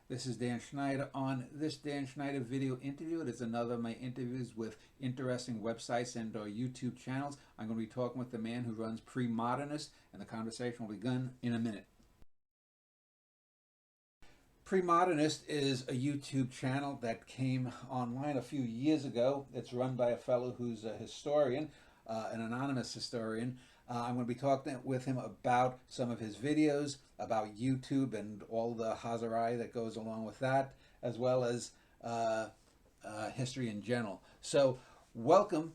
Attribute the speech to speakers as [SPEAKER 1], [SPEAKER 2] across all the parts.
[SPEAKER 1] This is Dan Schneider. On this Dan Schneider video interview, it is another of my interviews with interesting websites and or YouTube channels. I'm going to be talking with the man who runs Premodernist, and the conversation will begin in a minute. Premodernist is a YouTube channel that came online a few years ago. It's run by a fellow who's a historian, an anonymous historian. I'm going to be talking with him about some of his videos, about YouTube and all the hazarai that goes along with that, as well as history in general. So, welcome.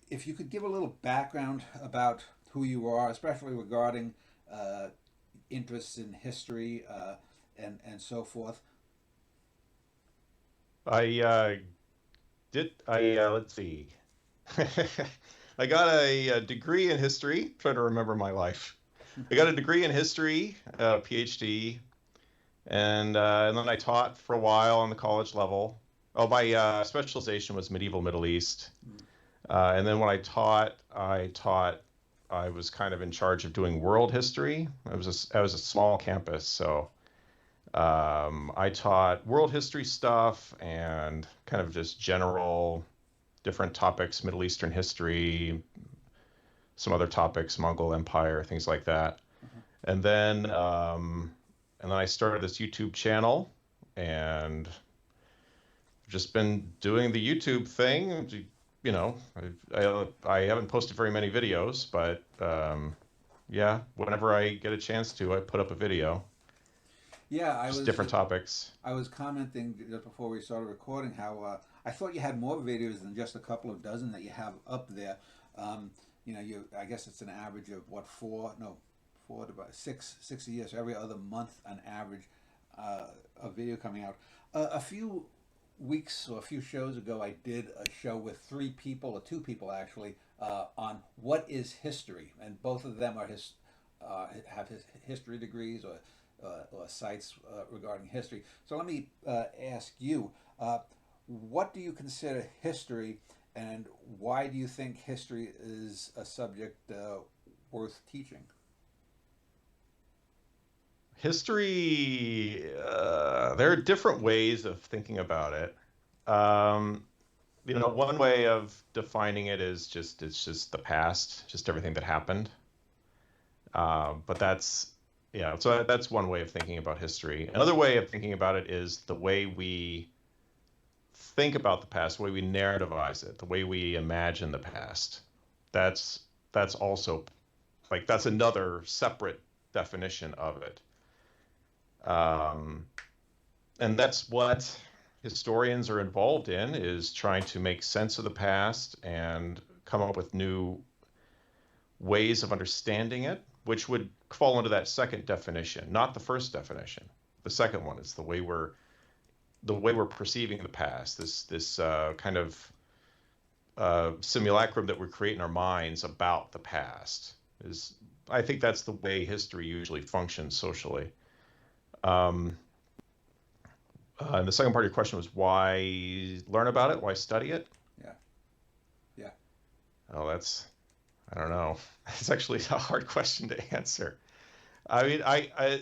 [SPEAKER 1] If you could give a little background about who you are, especially regarding interests in history and so forth.
[SPEAKER 2] Let's see. I got a degree in history. Trying to remember my life. I got a degree in history, PhD, and then I taught for a while on the college level. Oh, my specialization was medieval Middle East. And then when I was kind of in charge of doing world history. I was a small campus, so I taught world history stuff and kind of just general different topics, Middle Eastern history, some other topics, Mongol Empire, things like that. And then I started this YouTube channel, and I've just been doing the YouTube thing. You know, I haven't posted very many videos, but yeah, whenever I get a chance to, I put up a video.
[SPEAKER 1] Yeah,
[SPEAKER 2] Just different topics.
[SPEAKER 1] I was commenting just before we started recording how I thought you had more videos than just a couple of dozen that you have up there. I guess it's an average of what, four to about six a year, so every other month on average, a video coming out. A few weeks or a few shows ago, I did a show with three people, or two people actually, on what is history, and both of them have history degrees or sites regarding history. So let me ask you, what do you consider history, and why do you think history is a subject worth teaching?
[SPEAKER 2] History, there are different ways of thinking about it. Um, one way of defining it is it's just the past, just everything that happened. But yeah, so that's one way of thinking about history. Another way of thinking about it is the way we think about the past, the way we narrativize it, the way we imagine the past. That's also that's another separate definition of it. And that's what historians are involved in, is trying to make sense of the past and come up with new ways of understanding it, which would fall into that second definition, not the first definition. The second one is the way we're perceiving the past, this kind of simulacrum that we create in our minds about the past. I think that's the way history usually functions socially. And the second part of your question was why learn about it, why study it?
[SPEAKER 1] Yeah, yeah.
[SPEAKER 2] Oh, I don't know. It's actually a hard question to answer. I mean, I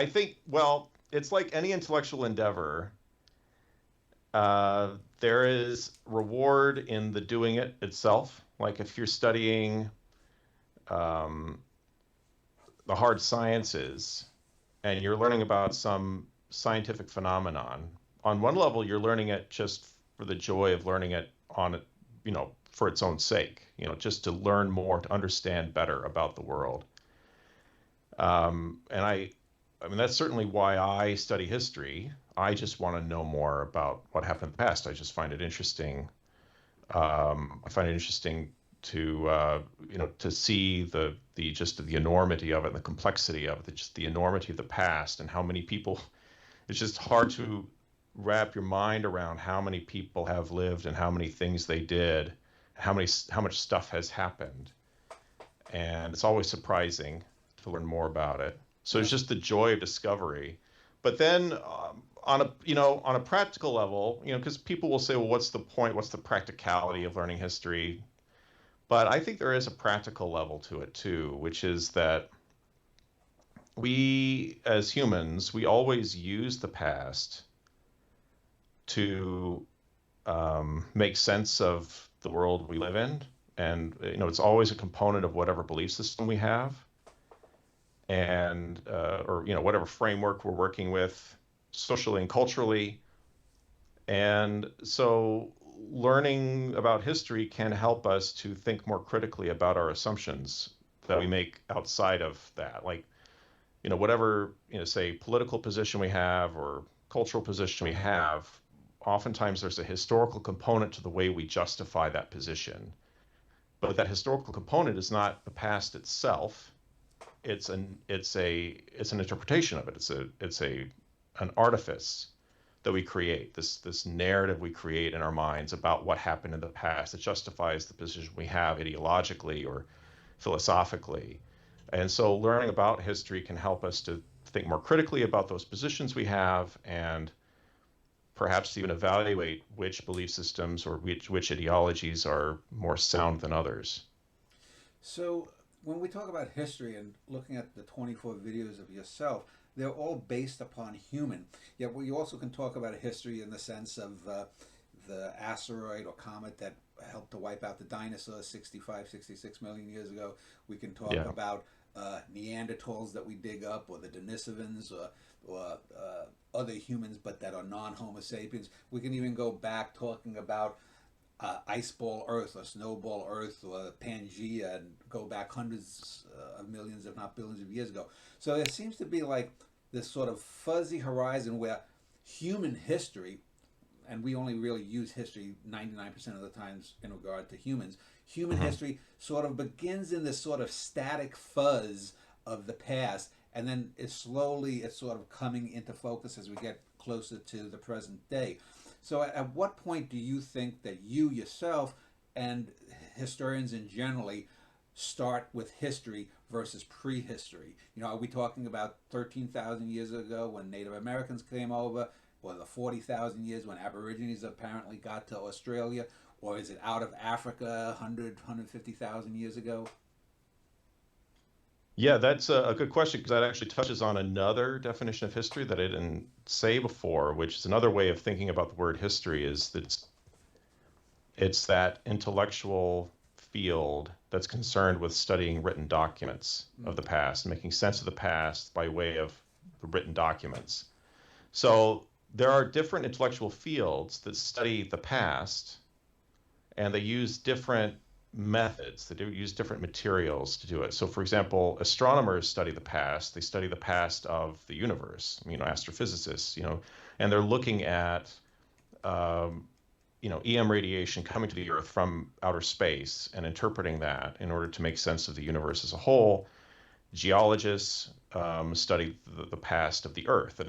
[SPEAKER 2] think, well, it's like any intellectual endeavor. There is reward in the doing it itself. Like if you're studying the hard sciences and you're learning about some scientific phenomenon, on one level, you're learning it just for the joy of learning it for its own sake, just to learn more, to understand better about the world. And I mean, that's certainly why I study history. I just want to know more about what happened in the past. I just find it interesting. I find it interesting to see the enormity of it, and the complexity of it, just the enormity of the past, and how many people. It's just hard to wrap your mind around how many people have lived and how many things they did, how much stuff has happened, and it's always surprising to learn more about it. So it's just the joy of discovery. But then on a practical level, because people will say, well, what's the point? What's the practicality of learning history? But I think there is a practical level to it too, which is that we as humans, we always use the past to make sense of the world we live in. And, it's always a component of whatever belief system we have and, or, whatever framework we're working with socially and culturally. And so learning about history can help us to think more critically about our assumptions that we make outside of that. Like, whatever, say, political position we have or cultural position we have, oftentimes there's a historical component to the way we justify that position. But that historical component is not the past itself. It's an interpretation of it. It's an artifice that we create, this narrative we create in our minds about what happened in the past that justifies the position we have ideologically or philosophically. And so learning about history can help us to think more critically about those positions we have and perhaps even evaluate which belief systems or which ideologies are more sound than others.
[SPEAKER 1] So when we talk about history and looking at the 24 videos of yourself, they're all based upon human. Yet we also can talk about history in the sense of the asteroid or comet that helped to wipe out the dinosaurs 65, 66 million years ago. We can talk
[SPEAKER 2] Yeah.
[SPEAKER 1] about Neanderthals that we dig up, or the Denisovans, or other humans, but that are non-Homo sapiens. We can even go back talking about ice ball Earth or snowball Earth or Pangea, and go back hundreds of millions, if not billions of years ago. So there seems to be like this sort of fuzzy horizon where human history, and we only really use history 99% of the times in regard to humans, human
[SPEAKER 2] Mhm.
[SPEAKER 1] history sort of begins in this sort of static fuzz of the past, and then it's sort of coming into focus as we get closer to the present day. So at what point do you think that you yourself and historians in generally start with history versus prehistory? Are we talking about 13,000 years ago when Native Americans came over, or the 40,000 years when Aborigines apparently got to Australia, or is it out of Africa 150,000 years ago?
[SPEAKER 2] Yeah, that's a good question because that actually touches on another definition of history that I didn't say before, which is another way of thinking about the word history is that it's that intellectual field that's concerned with studying written documents of the past, making sense of the past by way of the written documents. So there are different intellectual fields that study the past, and they use different methods. They do use different materials to do it. So, for example, astronomers study the past. They study the past of the universe. Astrophysicists. And they're looking at EM radiation coming to the Earth from outer space and interpreting that in order to make sense of the universe as a whole. Geologists study the past of the Earth, the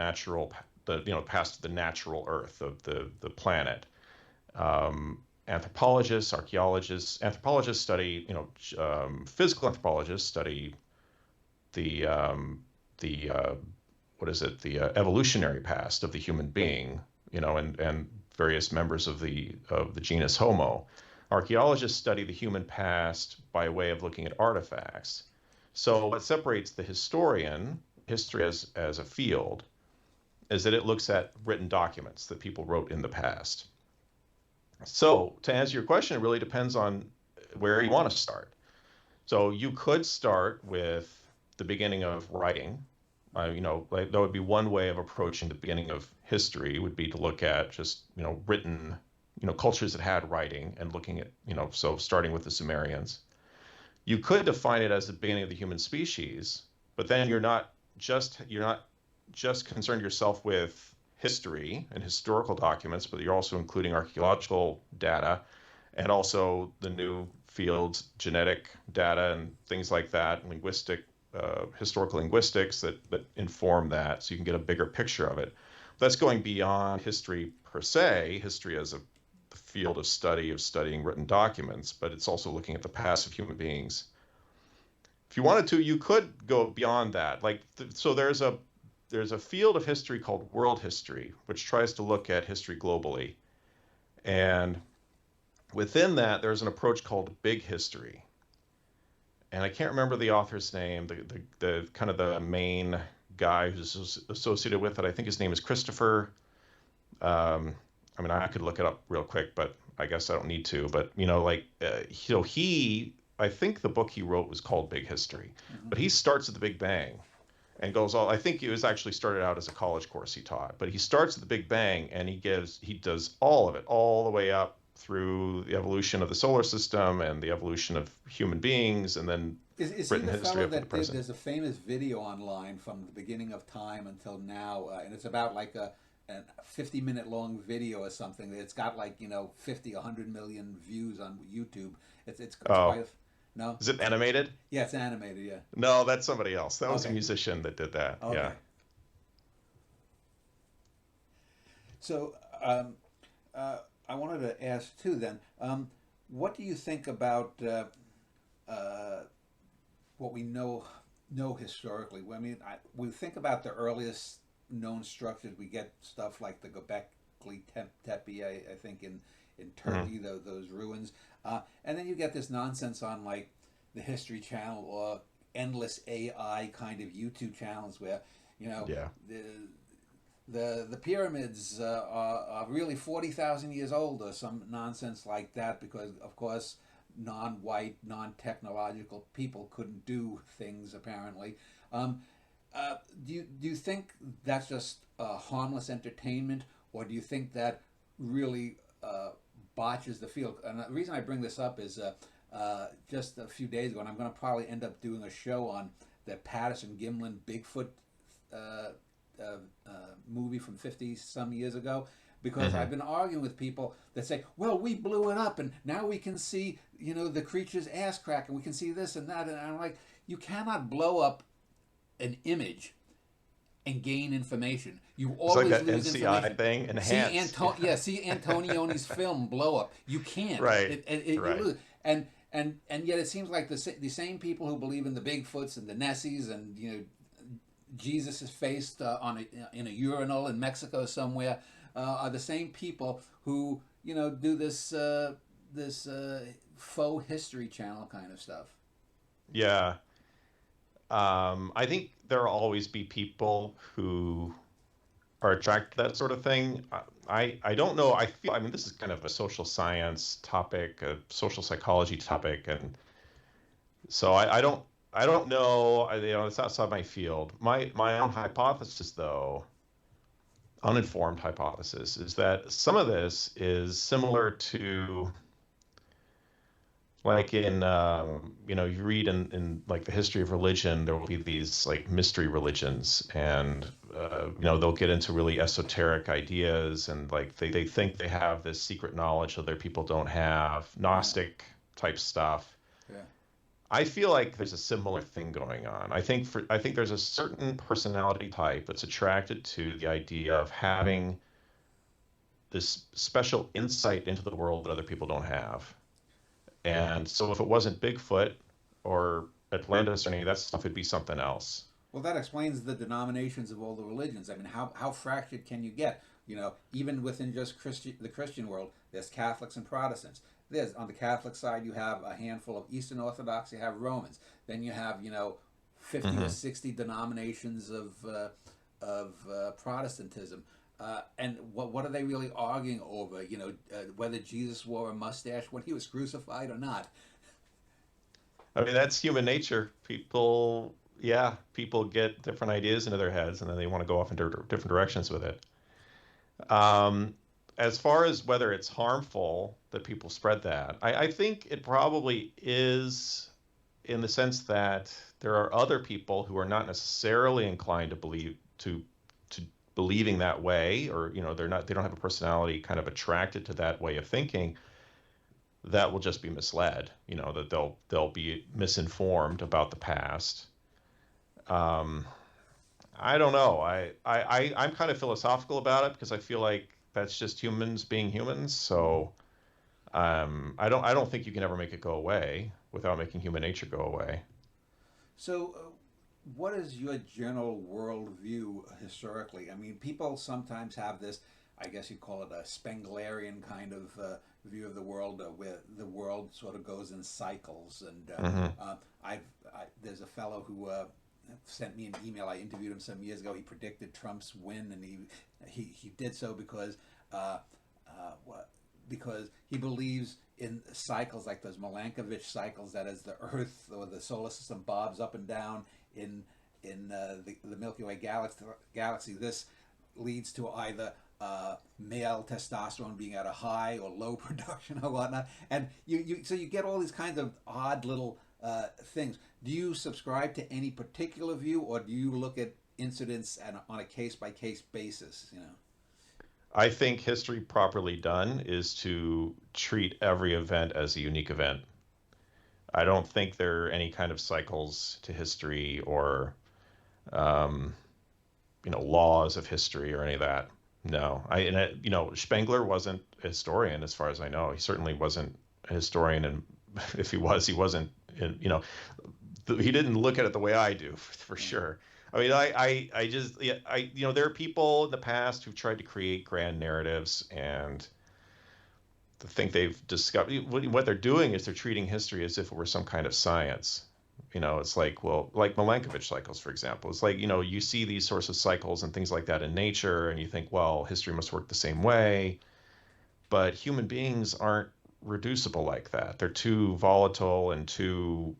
[SPEAKER 2] past of the natural Earth of the planet. Anthropologists, archaeologists, anthropologists study, physical anthropologists study the what is it, the evolutionary past of the human being, and various members of the genus Homo. Archaeologists study the human past by way of looking at artifacts. So what separates the historian, history as a field, is that it looks at written documents that people wrote in the past. So to answer your question, it really depends on where you want to start. So you could start with the beginning of writing. Like that would be one way of approaching the beginning of history, would be to look at just, written, cultures that had writing and looking at, so starting with the Sumerians. You could define it as the beginning of the human species, but then you're not just concerned yourself with history and historical documents, but you're also including archaeological data and also the new fields, genetic data and things like that, historical linguistics that inform that, so you can get a bigger picture of it. That's going beyond history per se, history as a field of studying written documents, but it's also looking at the past of human beings. If you wanted to, you could go beyond that. So there's a field of history called world history, which tries to look at history globally. And within that, there's an approach called big history. and I can't remember the author's name, the kind of the main guy who's associated with it. I think his name is Christopher. Um, I mean, I could look it up real quick, but I guess I don't need to. But like, I think the book he wrote was called Big History,
[SPEAKER 1] Hmm.
[SPEAKER 2] but he starts at the Big Bang and goes all. I think it was actually started out as a college course he taught, but he starts at the Big Bang and he does all of it, all the way up through the evolution of the solar system and the evolution of human beings, and then
[SPEAKER 1] Is he
[SPEAKER 2] written
[SPEAKER 1] the
[SPEAKER 2] history
[SPEAKER 1] fellow
[SPEAKER 2] up to the
[SPEAKER 1] that did?
[SPEAKER 2] present.
[SPEAKER 1] There's a famous video online from the beginning of time until now, and it's about like a 50-minute long video or something. It's got like 50, 100 million views on YouTube. It's quite
[SPEAKER 2] Oh,
[SPEAKER 1] no.
[SPEAKER 2] is it animated?
[SPEAKER 1] Yeah, it's animated. Yeah.
[SPEAKER 2] No, that's somebody else. That was a
[SPEAKER 1] Okay.
[SPEAKER 2] musician that did that. Yeah.
[SPEAKER 1] Okay. So uh, I wanted to ask too. Then, what do you think about uh, what we know historically? I mean, we think about the earliest known structures. We get stuff like the Göbekli Tepe, I think in
[SPEAKER 2] Mhm.
[SPEAKER 1] Turkey, those ruins, and then you get this nonsense on like the History Channel or endless AI kind of YouTube channels where you know
[SPEAKER 2] Yeah.
[SPEAKER 1] the the pyramids are really 40,000 years old or some nonsense like that because of course non-white, non-technological people couldn't do things apparently. Um, do you think that's just harmless entertainment, or do you think that really botches the field? And the reason I bring this up is just a few days ago, and I'm going to probably end up doing a show on the Patterson Gimlin Bigfoot uh, uh, uh, movie from 50 some years ago, because I've
[SPEAKER 2] Hmm.
[SPEAKER 1] been arguing with people that say, well, we blew it up and now we can see, the creature's ass crack and we can see this and that. And I'm like, you cannot blow up an image and gain information. You
[SPEAKER 2] It's like
[SPEAKER 1] always
[SPEAKER 2] that
[SPEAKER 1] lose
[SPEAKER 2] NCI
[SPEAKER 1] information.
[SPEAKER 2] thing, enhance. Yeah.
[SPEAKER 1] See Antonioni's film blow up. You can't.
[SPEAKER 2] Right.
[SPEAKER 1] You
[SPEAKER 2] Right.
[SPEAKER 1] lose. And yet it seems like the same people who believe in the Bigfoots and the Nessies and Jesus is faced in a urinal in Mexico somewhere are the same people who do this faux history channel kind of stuff.
[SPEAKER 2] Yeah. I think there'll always be people who are attracted to that sort of thing. I don't know. I mean, this is kind of a social science topic, a social psychology topic, and so I don't know. It's outside my field. My own hypothesis, though, uninformed hypothesis, is that some of this is similar to, like, in you read in like the history of religion, there will be these like mystery religions, and they'll get into really esoteric ideas, and like they think they have this secret knowledge other people don't have,
[SPEAKER 1] Yeah,
[SPEAKER 2] Gnostic type stuff.
[SPEAKER 1] yeah.
[SPEAKER 2] I feel like there's a similar thing going on. I think there's a certain personality type that's attracted to the idea of having this special insight into the world that other people don't have. And so if it wasn't Bigfoot or Atlantis or any of that stuff, it'd be something else.
[SPEAKER 1] Well, that explains the denominations of all the religions. I mean, how fractured can you get? Even within just the Christian world, there's Catholics and Protestants. There's on the Catholic side, you have a handful of Eastern Orthodox. You have Romans. Then you have 50 or
[SPEAKER 2] Hmm.
[SPEAKER 1] 60 denominations of Protestantism. And what are they really arguing over? Whether Jesus wore a mustache when he was crucified or not.
[SPEAKER 2] I mean, that's human nature. People get different ideas into their heads, and then they want to go off in different directions with it. Um, as far as whether it's harmful that people spread that, I think it probably is, in the sense that there are other people who are not necessarily inclined to believing that way, or they don't have a personality kind of attracted to that way of thinking, that will just be misled. That they'll be misinformed about the past. Um, I don't know. I'm kind of philosophical about it because I feel like that's just humans being humans.
[SPEAKER 1] Mm-hmm.
[SPEAKER 2] So I don't think you can ever make it go away without making human nature go away.
[SPEAKER 1] So, what is your general worldview historically? I mean, people sometimes have this. I guess you'd call it a Spenglerian kind of view of the world, where the world sort of goes in cycles. And
[SPEAKER 2] Hmm.
[SPEAKER 1] there's a fellow who sent me an email. I interviewed him some years ago. He predicted Trump's win, and he did so because because he believes in cycles like those Milankovitch cycles, that as the Earth or the solar system bobs up and down in the Milky Way galaxy, this leads to either male testosterone being at a high or low production or whatnot, and so you get all these kinds of odd little things. Do you subscribe to any particular view, or do you look at incidents on a case by case basis? You know.
[SPEAKER 2] I think history properly done is to treat every event as a unique event. I don't think there are any kind of cycles to history or um, laws of history or any of that. No, Spengler wasn't a historian as far as I know. He certainly wasn't a historian, and if he wasn't. He didn't look at it the way I do, for sure. I mean, I just, yeah, there are people in the past who've tried to create grand narratives and to think they've discovered what they're doing is they're treating history as if it were some kind of science. It's like, well, like Milankovitch cycles, for example. It's like, you see these sorts of cycles and things like that in nature, and you think, well, history must work the same way. But human beings aren't reducible like that. They're too volatile and too,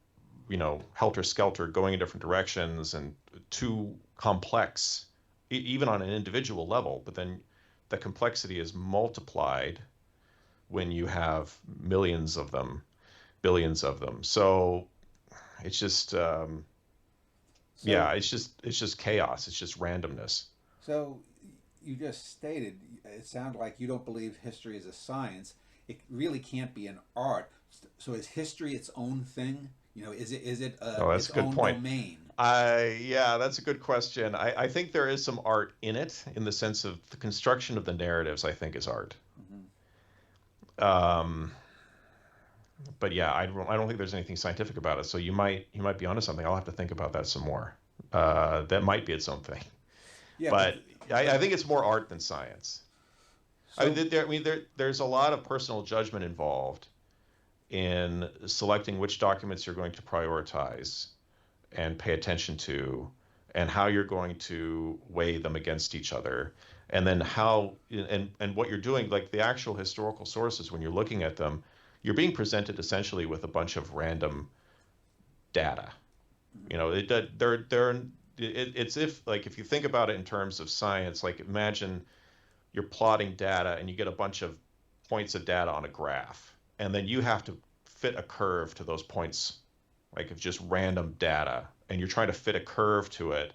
[SPEAKER 2] helter-skelter, going in different directions, and too complex, even on an individual level. But then the complexity is multiplied when you have millions of them, billions of them. So it's just,
[SPEAKER 1] So
[SPEAKER 2] yeah, it's just chaos. It's just randomness.
[SPEAKER 1] so you just stated, it sounds like you don't believe history is a science. It really can't be an art. So is history its own thing? Is it
[SPEAKER 2] Oh, that's
[SPEAKER 1] its
[SPEAKER 2] a good
[SPEAKER 1] own
[SPEAKER 2] point.
[SPEAKER 1] domain?
[SPEAKER 2] Yeah, that's a good question. I think there is some art in it, in the sense of the construction of the narratives, I think is art.
[SPEAKER 1] Hmm.
[SPEAKER 2] Um, but yeah, I don't think there's anything scientific about it. So you might be onto something. I'll have to think about that some more. That might be its own thing.
[SPEAKER 1] Yeah,
[SPEAKER 2] But I
[SPEAKER 1] but
[SPEAKER 2] think it's more art than science.
[SPEAKER 1] so
[SPEAKER 2] There's a lot of personal judgment involved in selecting which documents you're going to prioritize and pay attention to, and how you're going to weigh them against each other, and then how and what you're doing, like the actual historical sources, when you're looking at them, you're being presented essentially with a bunch of random data. It's if, like, if you think about it in terms of science, like imagine you're plotting data and you get a bunch of points of data on a graph, and then you have to fit a curve to those points, like of just random data, and you're trying to fit a curve to it.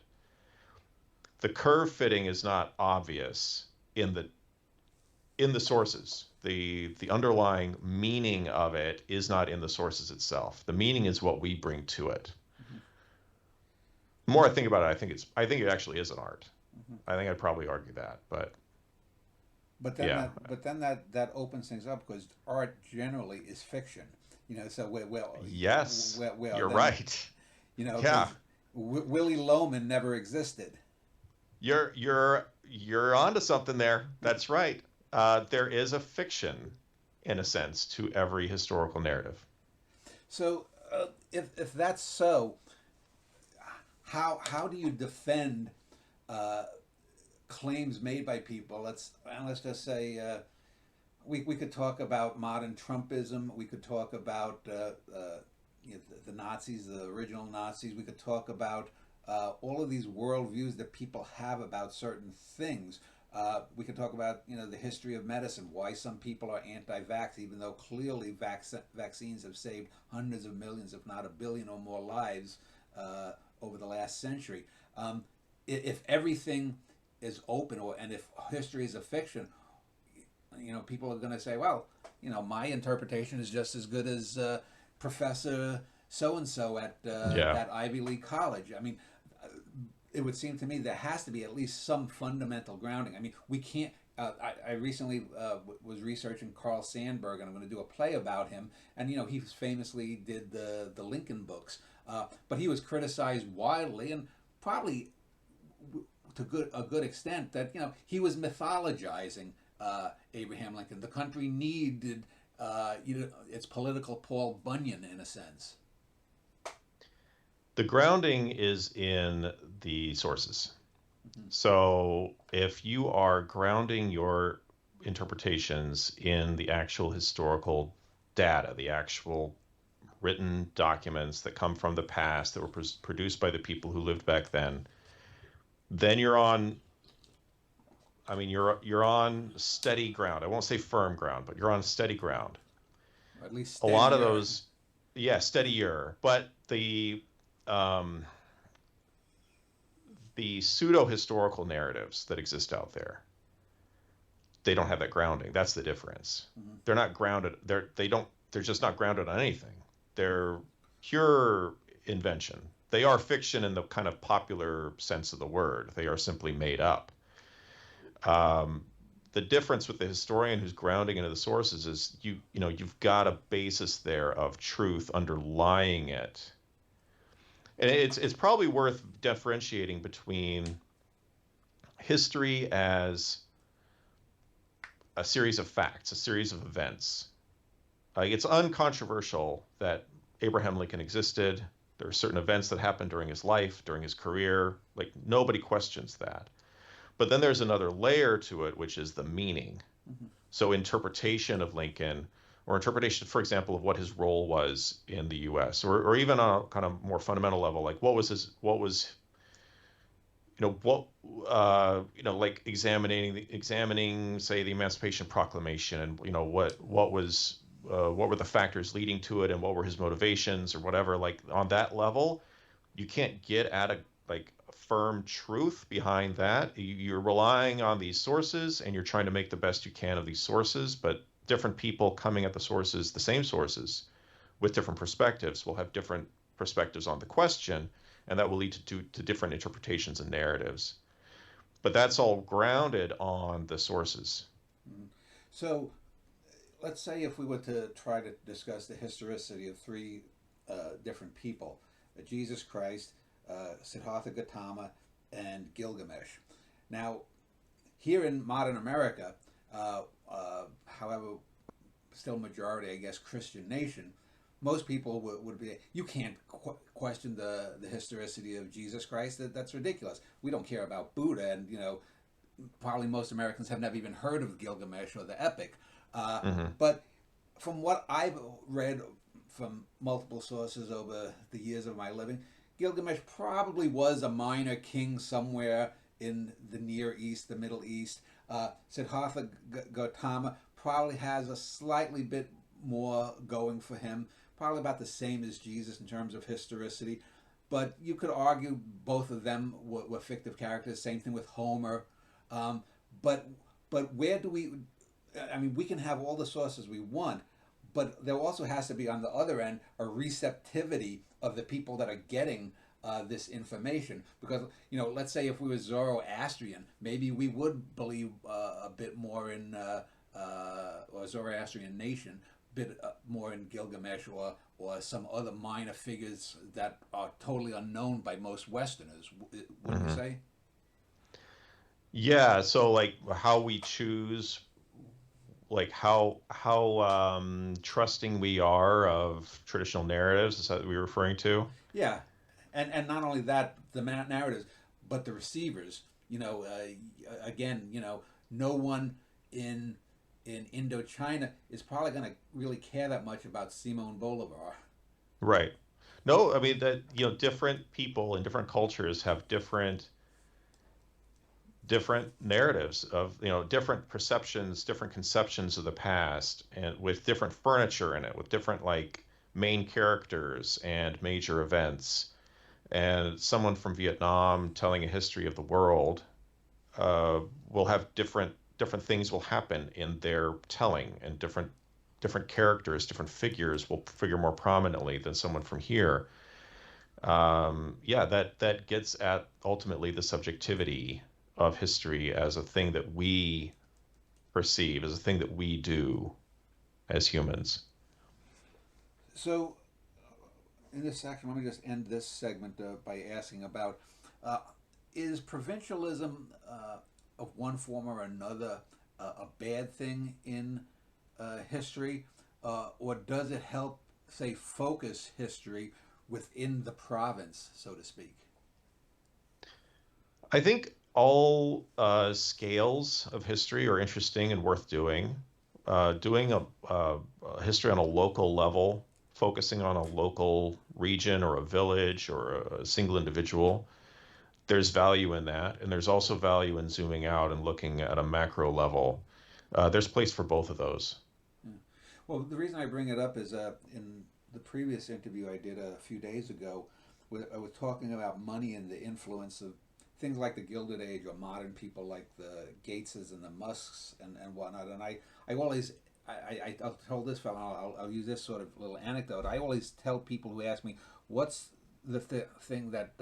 [SPEAKER 2] The curve fitting is not obvious in the sources. The underlying meaning of it is not in the sources itself. The meaning is what we bring to it.
[SPEAKER 1] Mhm.
[SPEAKER 2] The more I think about it, I think it actually is an art.
[SPEAKER 1] Mhm.
[SPEAKER 2] I think I'd probably argue that, but yeah.
[SPEAKER 1] That opens things up, because art generally is fiction. So
[SPEAKER 2] Yes,
[SPEAKER 1] well
[SPEAKER 2] you're
[SPEAKER 1] then,
[SPEAKER 2] right. Yeah,
[SPEAKER 1] because Willie Loman never existed.
[SPEAKER 2] you're onto something there. That's right. There is a fiction, in a sense, to every historical narrative.
[SPEAKER 1] So if that's so, how do you defend uh, claims made by people? Let's just say we could talk about modern Trumpism. We could talk about the Nazis, the original Nazis. We could talk about all of these worldviews that people have about certain things. We could talk about the history of medicine, why some people are anti-vax, even though clearly vaccines have saved hundreds of millions, if not a billion or more lives over the last century. If everything is open, and if history is a fiction, people are going to say, well, my interpretation is just as good as Professor so and so at
[SPEAKER 2] Yeah.
[SPEAKER 1] that Ivy League college. I mean, it would seem to me there has to be at least some fundamental grounding. I mean, we can't. I recently was researching Carl Sandburg, and I'm going to do a play about him. And he famously did the Lincoln books, but he was criticized widely, and probably to a good extent, that he was mythologizing Abraham Lincoln. The country needed its political Paul Bunyan in a sense.
[SPEAKER 2] The grounding is in the sources.
[SPEAKER 1] Mm-hmm.
[SPEAKER 2] So if you are grounding your interpretations in the actual historical data, the actual written documents that come from the past that were produced by the people who lived back then you're on, I mean, you're on steady ground. I won't say firm ground, but you're on steady ground.
[SPEAKER 1] Or at least
[SPEAKER 2] A lot of
[SPEAKER 1] steadier.
[SPEAKER 2] those, yeah, steadier, but um, the pseudo historical narratives that exist out there, they don't have that grounding. That's the difference.
[SPEAKER 1] Mm-hmm.
[SPEAKER 2] They're not grounded. They're just not grounded on anything. They're pure invention. They are fiction in the kind of popular sense of the word. They are simply made up. Um, the difference with the historian who's grounding into the sources is you've got a basis there of truth underlying it. And it's probably worth differentiating between history as a series of facts, a series of events. It's uncontroversial that Abraham Lincoln existed. There are certain events that happened during his life, during his career. Like, nobody questions that. But then there's another layer to it, which is the meaning.
[SPEAKER 1] Mm-hmm.
[SPEAKER 2] So interpretation of Lincoln, or interpretation, for example, of what his role was in the U.S., or even on a kind of more fundamental level, like like examining, say, the Emancipation Proclamation, and what were the factors leading to it, and what were his motivations, or whatever. Like, on that level, you can't get at a firm truth behind that. You're relying on these sources, and you're trying to make the best you can of these sources. But different people coming at the sources, the same sources, with different perspectives, will have different perspectives on the question, and that will lead to different interpretations and narratives. But that's all grounded on the sources.
[SPEAKER 1] Mm-hmm. So let's say if we were to try to discuss the historicity of three different people, Jesus Christ, Siddhartha Gautama, and Gilgamesh. Now, here in modern America, however, still majority, I guess, Christian nation, most people would be, you can't question the historicity of Jesus Christ. That's ridiculous. We don't care about Buddha, and probably most Americans have never even heard of Gilgamesh or the epic.
[SPEAKER 2] Mm-hmm.
[SPEAKER 1] But from what I've read from multiple sources over the years of my living, Gilgamesh probably was a minor king somewhere in the Near East, the Middle East. Siddhartha Gautama probably has a slightly bit more going for him, probably about the same as Jesus in terms of historicity. But you could argue both of them were fictive characters. Same thing with Homer. But where do we? I mean, we can have all the sources we want, but there also has to be, on the other end, a receptivity of the people that are getting this information. Because, let's say if we were Zoroastrian, maybe we would believe a bit more in, or Zoroastrian nation, a bit more in Gilgamesh or some other minor figures that are totally unknown by most Westerners, wouldn't
[SPEAKER 2] Mm-hmm.
[SPEAKER 1] you say?
[SPEAKER 2] Yeah, so like how we choose, like how trusting we are of traditional narratives, is that what we're referring to?
[SPEAKER 1] Yeah, and not only that, the narratives, but the receivers. Again, no one in Indochina is probably going to really care that much about Simon Bolivar.
[SPEAKER 2] Right. No, I mean that, different people in different cultures have different narratives of, different perceptions, different conceptions of the past, and with different furniture in it, with different, like, main characters and major events. And someone from Vietnam telling a history of the world will have different things will happen in their telling, and different characters, different figures will figure more prominently than someone from here. Yeah, that gets at ultimately the subjectivity of history as a thing that we perceive, as a thing that we do as humans.
[SPEAKER 1] So, in this section, let me just end this segment by asking about uh, is provincialism of one form or another a bad thing in history, or does it help, say, focus history within the province, so to speak?
[SPEAKER 2] I think all scales of history are interesting and worth doing. Doing a history on a local level, focusing on a local region or a village or a single individual, there's value in that. And there's also value in zooming out and looking at a macro level. There's place for both of those.
[SPEAKER 1] Yeah. Well, the reason I bring it up is in the previous interview I did a few days ago, I was talking about money and the influence of things like the Gilded Age or modern people like the Gateses and the Musks and whatnot. And I'll tell this fellow, I'll use this sort of little anecdote. I always tell people who ask me, what's the thing that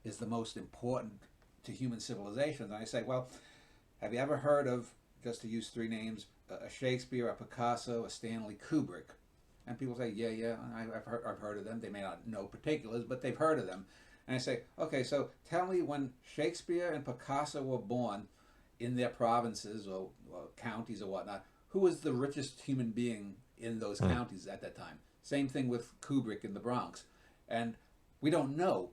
[SPEAKER 1] is the most important to human civilization? And I say, well, have you ever heard of, just to use three names, a Shakespeare, a Picasso, a Stanley Kubrick? And people say, yeah, I've heard of them. They may not know particulars, but they've heard of them. And I say, okay, so tell me, when Shakespeare and Picasso were born in their provinces or counties or whatnot, who was the richest human being in those counties at that time? Same thing with Kubrick in the Bronx. And we don't know.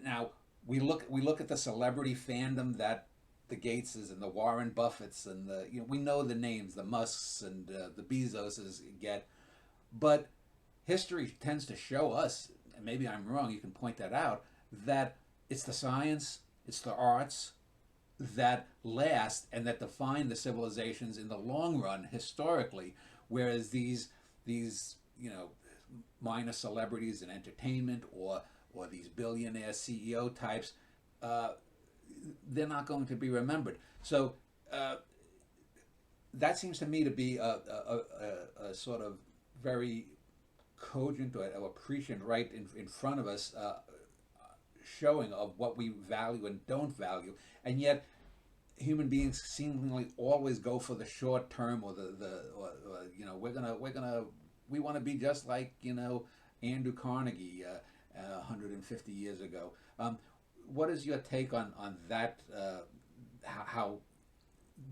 [SPEAKER 1] Now, we look at the celebrity fandom that the Gateses and the Warren Buffetts and we know the names, the Musks and the Bezoses get, but history tends to show us, and maybe I'm wrong, you can point that out, that it's the science, it's the arts that last and that define the civilizations in the long run historically, whereas these minor celebrities in entertainment or these billionaire CEO types, they're not going to be remembered. So that seems to me to be a sort of very cogent or prescient right in front of us, showing of what we value and don't value, and yet human beings seemingly always go for the short term or we want to be just like Andrew Carnegie 150 years ago. What is your take on that? How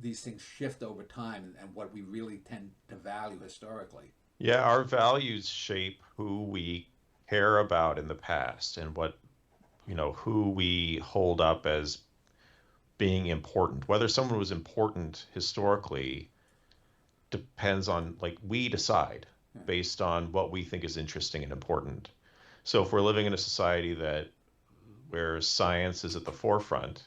[SPEAKER 1] these things shift over time and what we really tend to value historically?
[SPEAKER 2] Yeah, our values shape who we care about in the past and who we hold up as being important. Whether someone was important historically depends on, like, we decide based on what we think is interesting and important. So if we're living in a society where science is at the forefront,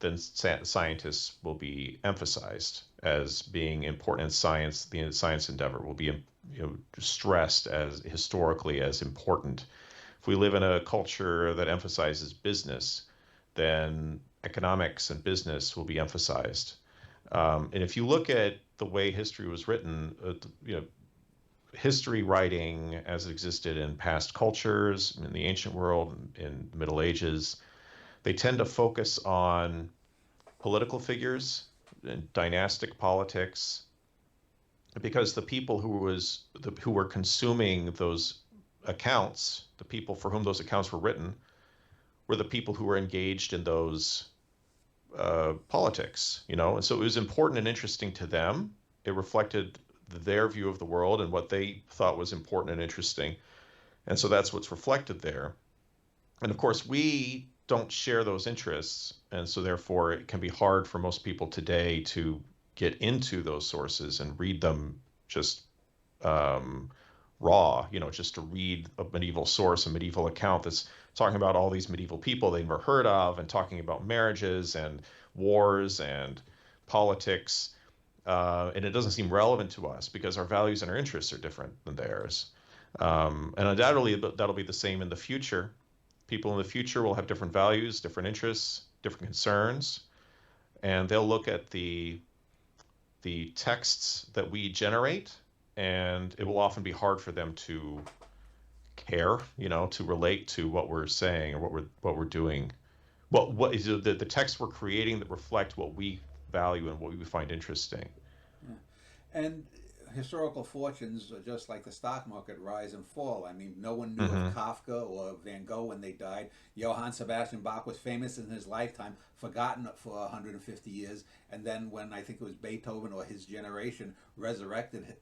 [SPEAKER 2] then scientists will be emphasized as being important, and the science endeavor will be stressed as historically as important. If we live in a culture that emphasizes business, then economics and business will be emphasized. And if you look at the way history was written, history writing as it existed in past cultures, in the ancient world, in the Middle Ages, they tend to focus on political figures and dynastic politics, because the people who were consuming those accounts, the people for whom those accounts were written, were the people who were engaged in those politics, and so it was important and interesting to them. It reflected their view of the world and what they thought was important and interesting, and so that's what's reflected there. And of course, we don't share those interests, and so therefore it can be hard for most people today to get into those sources and read them just raw, just to read a medieval source, a medieval account that's talking about all these medieval people they've never heard of and talking about marriages and wars and politics. And it doesn't seem relevant to us because our values and our interests are different than theirs. And undoubtedly, that'll be the same in the future. People in the future will have different values, different interests, different concerns, and they'll look at the texts that we generate, and it will often be hard for them to care, to relate to what we're saying or what we're doing. What is the texts we're creating that reflect what we value and what we find interesting.
[SPEAKER 1] Yeah. And historical fortunes are just like the stock market, rise and fall. I mean, no one knew of
[SPEAKER 2] Hmm.
[SPEAKER 1] Kafka or Van Gogh when they died. Johann Sebastian Bach was famous in his lifetime, forgotten for 150 years, and then when I think it was Beethoven or his generation resurrected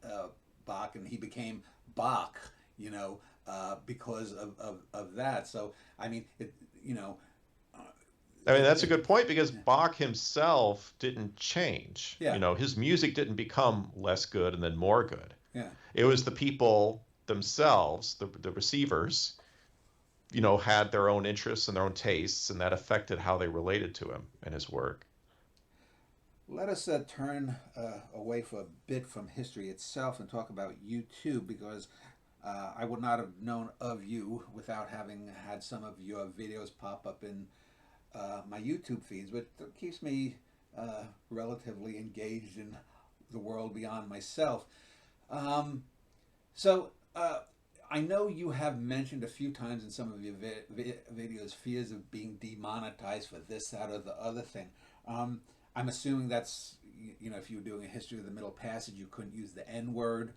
[SPEAKER 1] Bach, and he became Bach, you know, because of that. So I mean, it, you know, uh,
[SPEAKER 2] I mean, that's a
[SPEAKER 1] it,
[SPEAKER 2] good point because Bach himself didn't change.
[SPEAKER 1] yeah,
[SPEAKER 2] His music didn't become less good and then more good.
[SPEAKER 1] yeah.
[SPEAKER 2] It was the people themselves, the receivers, had their own interests and their own tastes, and that affected how they related to him and his work.
[SPEAKER 1] Let us turn away for a bit from history itself and talk about you too, because I would not have known of you without having had some of your videos pop up in my YouTube feeds, but it keeps me relatively engaged in the world beyond myself. Um, so I know you have mentioned a few times in some of your videos fears of being demonetized for this, that, or the other thing. Um, I'm assuming that's, if you were doing a history of the Middle Passage, you couldn't use the N word.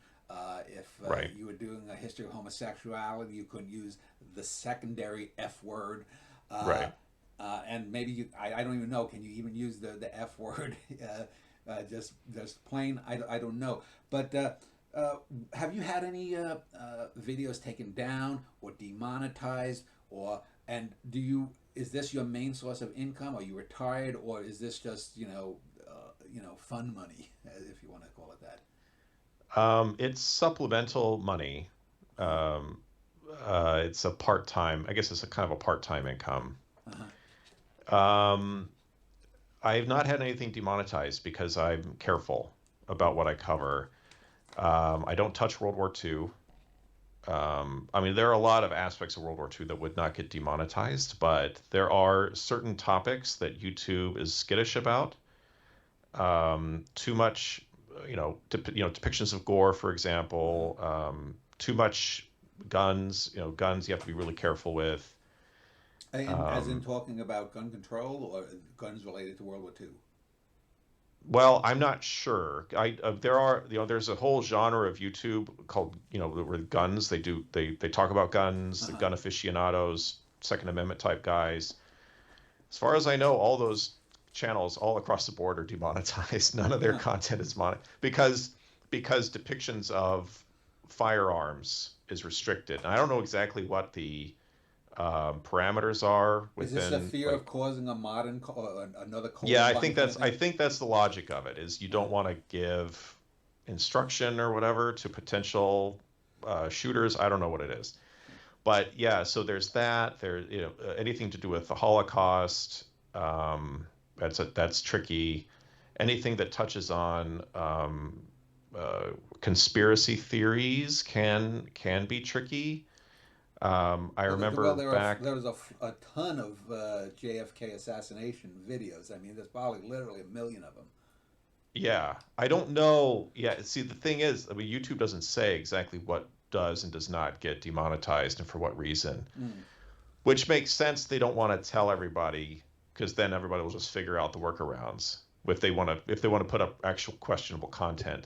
[SPEAKER 1] If
[SPEAKER 2] Right.
[SPEAKER 1] you were doing a history of homosexuality, you couldn't use the secondary F word. Uh,
[SPEAKER 2] Right.
[SPEAKER 1] and maybe I don't even know. Can you even use the F word? Just plain. I don't know. But uh, have you had any videos taken down or demonetized, or and do you is this your main source of income? Are you retired, or is this just fun money, if you want to call it that?
[SPEAKER 2] It's supplemental money.
[SPEAKER 1] Uh-huh.
[SPEAKER 2] Um, it's a part-time, I guess it's a kind of a part-time income.
[SPEAKER 1] Uh-huh.
[SPEAKER 2] Um, I have not had anything demonetized because I'm careful about what I cover. I don't touch World War II. I mean, there are a lot of aspects of World War II that would not get demonetized, but there are certain topics that YouTube is skittish about. Too much, depictions of gore, for
[SPEAKER 1] Uh-huh.
[SPEAKER 2] example. Too much guns. Guns you have to be really careful with.
[SPEAKER 1] As in
[SPEAKER 2] Um,
[SPEAKER 1] talking about gun control or guns related to World War II.
[SPEAKER 2] well, I'm not sure. There's a whole genre of YouTube called, where guns. They talk about guns, the
[SPEAKER 1] Uh-huh.
[SPEAKER 2] gun aficionados, Second Amendment type guys. As far as I know, all those channels all across the board are demonetized. None of their
[SPEAKER 1] Huh.
[SPEAKER 2] content is because depictions of firearms is restricted. And I don't know exactly what the parameters are
[SPEAKER 1] Is this a
[SPEAKER 2] within,
[SPEAKER 1] fear
[SPEAKER 2] like.
[SPEAKER 1] of causing a another
[SPEAKER 2] Yeah,
[SPEAKER 1] Columbine kind of
[SPEAKER 2] I
[SPEAKER 1] thing?
[SPEAKER 2] think that's the logic of it. Is you
[SPEAKER 1] Uh-huh.
[SPEAKER 2] don't want to give instruction or whatever to potential shooters. I don't know what it is. But yeah, so there's that. There, anything to do with the Holocaust. That's tricky. Anything that touches on conspiracy theories can be tricky. I
[SPEAKER 1] Well,
[SPEAKER 2] remember back.
[SPEAKER 1] there was a ton of JFK assassination videos. I mean, there's probably literally a million of them.
[SPEAKER 2] Yeah, I don't know. Yeah, see, the thing is, I mean, YouTube doesn't say exactly what does and does not get demonetized and for what reason,
[SPEAKER 1] Mm.
[SPEAKER 2] which makes sense. They don't want to tell everybody because then everybody will just figure out the workarounds if they want to put up actual questionable content.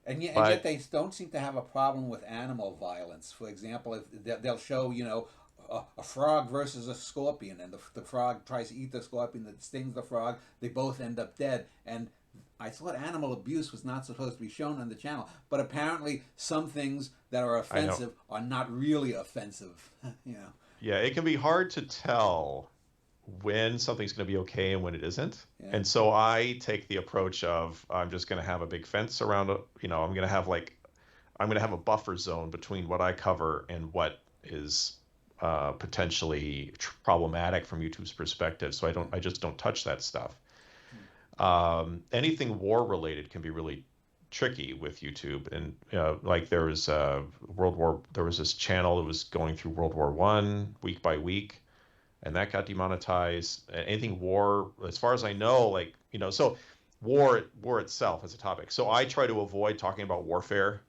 [SPEAKER 1] And yet
[SPEAKER 2] But
[SPEAKER 1] they don't seem to have a problem with animal violence. For example, if they'll show a frog versus a scorpion, and the frog tries to eat the scorpion that stings the frog. They both end up dead. And I thought animal abuse was not supposed to be shown on the channel, but apparently some things that are
[SPEAKER 2] I know,
[SPEAKER 1] offensive are not really offensive. you know.
[SPEAKER 2] yeah, it can be hard to tell when something's going to be okay and when it isn't.
[SPEAKER 1] Yeah.
[SPEAKER 2] And so I take the approach of I'm just going to have a big fence around it. I'm going to have a buffer zone between what I cover and what is potentially problematic from YouTube's perspective. So
[SPEAKER 1] Yeah.
[SPEAKER 2] I just don't touch that stuff.
[SPEAKER 1] Hmm.
[SPEAKER 2] Anything war related can be really tricky with YouTube. And like there was this channel that was going through World War One week by week, and that got demonetized. Anything war, as far as I know, like so war itself as a topic. So I try to avoid talking about warfare.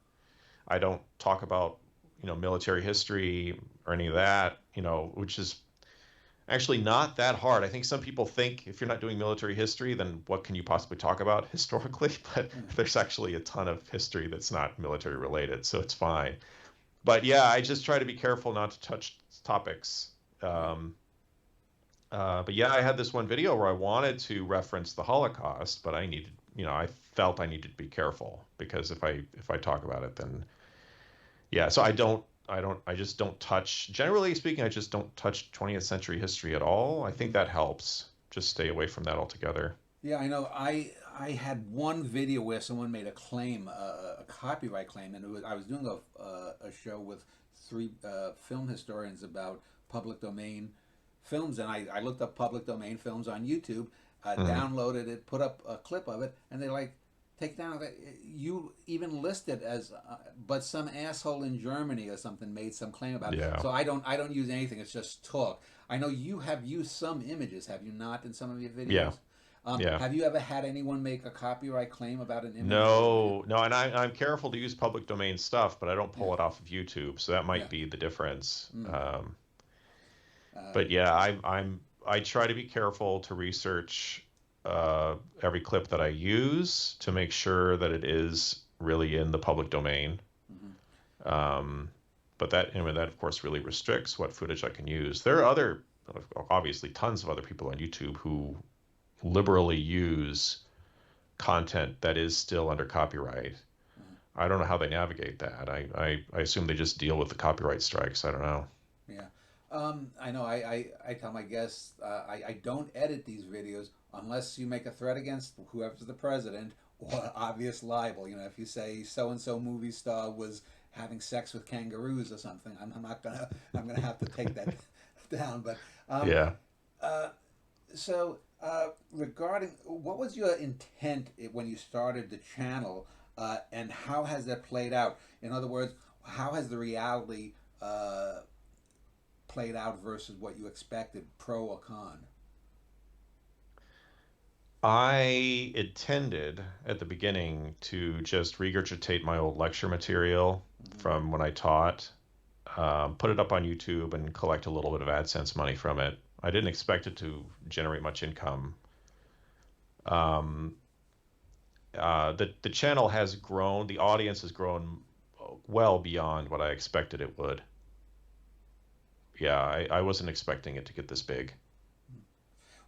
[SPEAKER 2] I don't talk about military history or any of that, which is, actually not that hard. I think some people think if you're not doing military history, then what can you possibly talk about historically? But there's actually a ton of history that's not military related, so it's fine. But yeah, I just try to be careful not to touch topics. Um, but yeah, I had this one video where I wanted to reference the Holocaust, but I needed, I felt I needed to be careful because if I talk about it, then yeah. So I just don't touch. Generally speaking, I just don't touch 20th century history at all. I think that helps. Just stay away from that altogether.
[SPEAKER 1] Yeah, I know. I had one video where someone made a claim, a copyright claim, and I was doing a show with three film historians about public domain films, and I looked up public domain films on YouTube,
[SPEAKER 2] Hmm.
[SPEAKER 1] downloaded it, put up a clip of it, and they're like, take down you even listed as, but some asshole in Germany or something made some claim about it.
[SPEAKER 2] Yeah.
[SPEAKER 1] So I don't use anything. It's just talk. I know you have used some images, have you not, in some of your
[SPEAKER 2] Yeah.
[SPEAKER 1] videos?
[SPEAKER 2] Yeah.
[SPEAKER 1] Have you ever had anyone make a copyright claim about an image or a video?
[SPEAKER 2] No, no, and I'm careful to use public domain stuff, but I don't
[SPEAKER 1] Yeah,
[SPEAKER 2] pull it off of YouTube, so that
[SPEAKER 1] yeah.
[SPEAKER 2] might be the difference.
[SPEAKER 1] Mm.
[SPEAKER 2] But yeah, I try to be careful to research every clip that I use to make sure that it is really in the public domain.
[SPEAKER 1] Hmm.
[SPEAKER 2] Um, but that, that of course really restricts what footage I can use. There are obviously tons of other people on YouTube who liberally use content that is still under copyright. I don't know how they navigate that. I assume they just deal with the copyright strikes. I don't know.
[SPEAKER 1] Yeah. I know. I tell my guests I don't edit these videos unless you make a threat against whoever's the president or obvious libel. You know, if you say so and so movie star was having sex with kangaroos or something, I'm not gonna. I'm gonna have to take that down. But um,
[SPEAKER 2] Yeah.
[SPEAKER 1] uh, so regarding what was your intent when you started the channel, and how has that played out? In other words, how has the reality played out versus what you expected, pro or con?
[SPEAKER 2] I intended at the beginning to just regurgitate my old lecture material
[SPEAKER 1] Hmm.
[SPEAKER 2] from when I taught, put it up on YouTube, and collect a little bit of AdSense money from it. I didn't expect it to generate much income. Um, the channel has grown, the audience has grown well beyond what I expected it would. Yeah, I wasn't expecting it to get this big.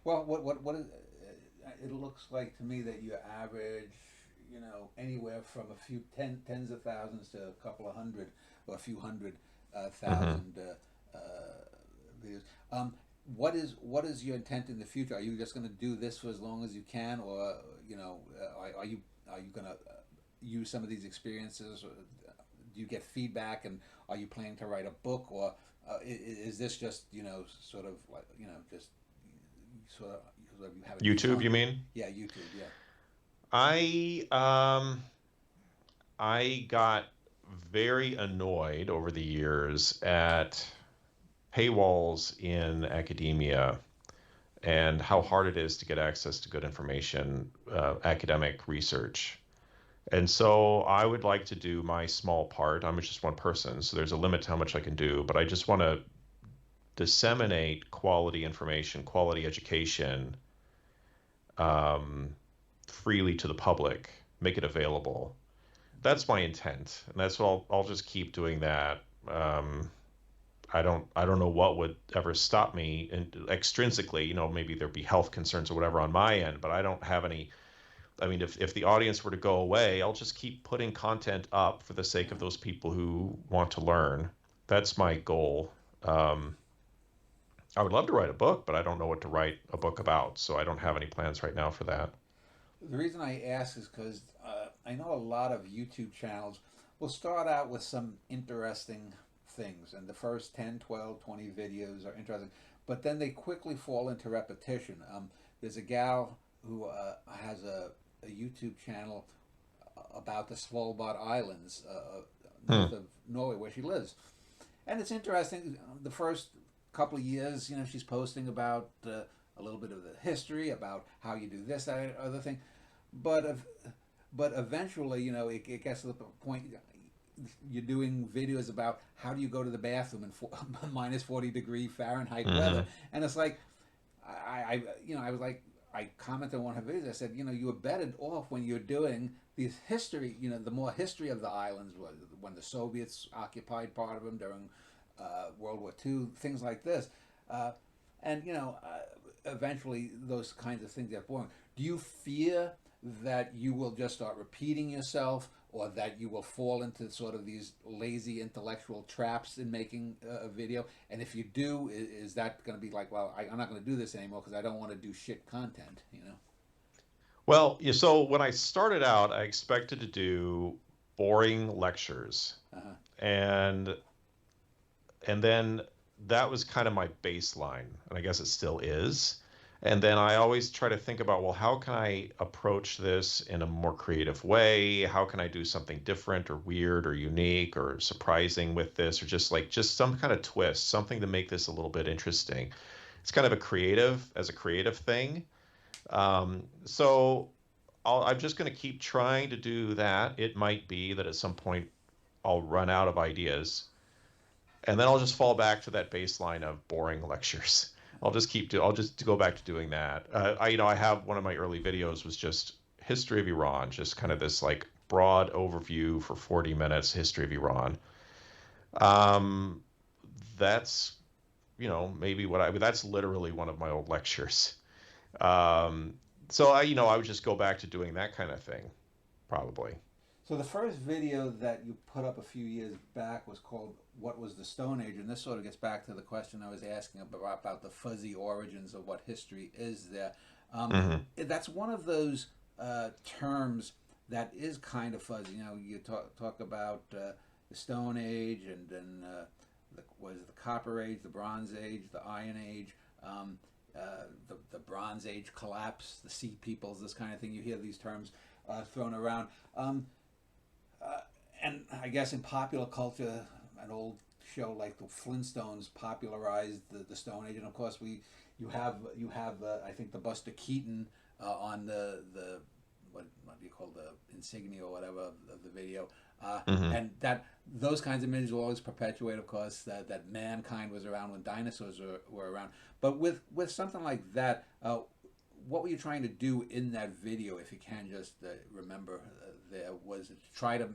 [SPEAKER 1] Well, what is, it looks like to me that you average, you know, anywhere from a few tens of thousands to a couple of hundred or a few hundred
[SPEAKER 2] Hmm.
[SPEAKER 1] thousand videos. What is your intent in the future? Are you just going to do this for as long as you can, or you know, are you going to use some of these experiences? Or do you get feedback, and are you planning to write a book, or is this just, you know, sort of like, you know, just sort of you having
[SPEAKER 2] YouTube, you
[SPEAKER 1] fun?
[SPEAKER 2] mean?
[SPEAKER 1] Yeah, YouTube. Yeah.
[SPEAKER 2] I I got very annoyed over the years at paywalls in academia and how hard it is to get access to good information, academic research. And so I would like to do my small part. I'm just one person, so there's a limit to how much I can do, but I just want to disseminate quality information, quality education, um, freely to the public, make it available. That's my intent, and that's what I'll just keep doing that. Um, I don't know what would ever stop me and extrinsically, maybe there'd be health concerns or whatever on my end, but I don't have any. I mean, if the audience were to go away, I'll just keep putting content up for the sake of
[SPEAKER 1] Yeah.
[SPEAKER 2] those people who want to learn. That's my goal. Um, I would love to write a book, but I don't know what to write a book about, so I don't have any plans right now for that.
[SPEAKER 1] The reason I ask is because I know a lot of YouTube channels will start out with some interesting things, and the first 10, 12, 20 videos are interesting, but then they quickly fall into repetition. There's a gal who has a YouTube channel about the Svalbard Islands, north
[SPEAKER 2] Hmm.
[SPEAKER 1] of Norway, where she lives. And it's interesting. The first couple of years, you know, she's posting about a little bit of the history, about how you do this, that, other thing. But but eventually, you know, it gets to the point. you're doing videos about how do you go to the bathroom in minus 40-degree Fahrenheit weather,
[SPEAKER 2] Hmm.
[SPEAKER 1] and it's like I was like, I commented on one of her videos. I said, you were better off when you're doing these history. The more history of the islands was when the Soviets occupied part of them during World War II, things like this, and eventually those kinds of things get boring. Do you fear that you will just start repeating yourself, or that you will fall into sort of these lazy intellectual traps in making a video? And if you do, is that going to be like, well, I'm not going to do this anymore because I don't want to do shit content?
[SPEAKER 2] Well, yeah, so when I started out, I expected to do boring lectures,
[SPEAKER 1] Uh-huh.
[SPEAKER 2] and then that was kind of my baseline, and I guess it still is. And then I always try to think about, well, how can I approach this in a more creative way? How can I do something different or weird or unique or surprising with this, or just some kind of twist, something to make this a little bit interesting. It's kind of a creative thing. So I'm just going to keep trying to do that. It might be that at some point I'll run out of ideas, and then I'll just fall back to that baseline of boring lectures. I'll just go back to doing that. I have one of my early videos was just history of Iran, just kind of this like broad overview for 40 minutes, history of Iran. Um, that's, maybe that's literally one of my old lectures. Um, so I would just go back to doing that kind of thing, probably.
[SPEAKER 1] So the first video that you put up a few years back was called "What Was the Stone Age?" and this sort of gets back to the question I was asking about the fuzzy origins of what history is there.
[SPEAKER 2] Hmm.
[SPEAKER 1] That's one of those terms that is kind of fuzzy. You talk about the Stone Age, and then what is it, the Copper Age, the Bronze Age, the Iron Age. The Bronze Age collapse, the Sea Peoples, this kind of thing. You hear these terms thrown around. And I guess in popular culture, an old show like the Flintstones popularized the Stone Age, and of course you have I think the Buster Keaton on the what do you call the insignia or whatever of the video,
[SPEAKER 2] Hmm.
[SPEAKER 1] and that those kinds of images will always perpetuate, of course, that mankind was around when dinosaurs were around. But with something like that, what were you trying to do in that video, if you can just remember? There was it to try to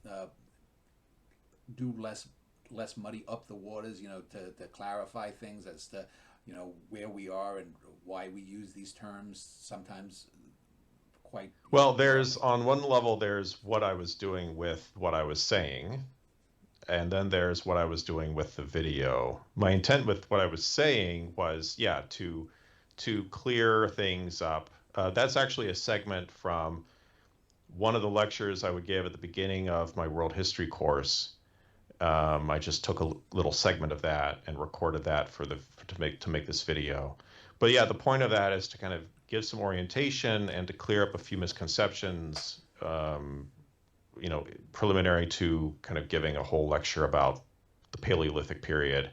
[SPEAKER 1] uh, do less muddy up the waters, to clarify things as to where we are and why we use these terms sometimes quite
[SPEAKER 2] Well, there's
[SPEAKER 1] incorrectly.
[SPEAKER 2] on one level, there's what I was doing with what I was saying, and then there's what I was doing with the video. My intent with what I was saying was, yeah, to clear things up. That's actually a segment from one of the lectures I would give at the beginning of my world history course. I just took a little segment of that and recorded that to make this video. But yeah, the point of that is to kind of give some orientation and to clear up a few misconceptions, preliminary to kind of giving a whole lecture about the Paleolithic period.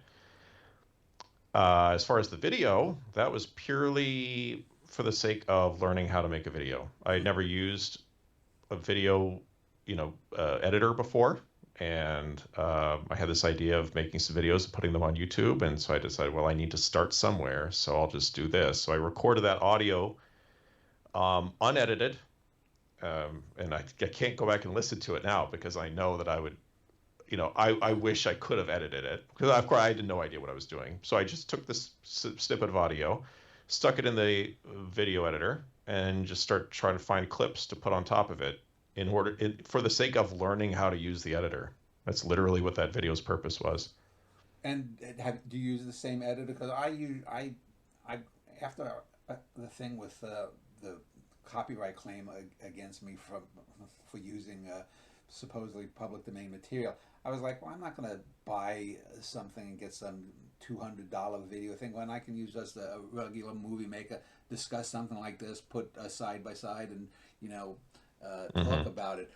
[SPEAKER 2] As far as the video, that was purely for the sake of learning how to make a video. I had never used a video, editor before, and I had this idea of making some videos and putting them on YouTube, and so I decided, well, I need to start somewhere, so I'll just do this. So I recorded that audio, unedited, and I can't go back and listen to it now because I know that I would, I wish I could have edited it because of course I had no idea what I was doing. So I just took this snippet of audio, stuck it in the video editor, and just start trying to find clips to put on top of it for the sake of learning how to use the editor. That's literally what that video's purpose was.
[SPEAKER 1] And do you use the same editor? Because I after the thing with the copyright claim against me for using supposedly public domain material, I was like, well, I'm not going to buy something and get some $200 video thing when I can use just a regular movie maker, discuss something like this, put side by side, and talk
[SPEAKER 2] Hmm.
[SPEAKER 1] about it.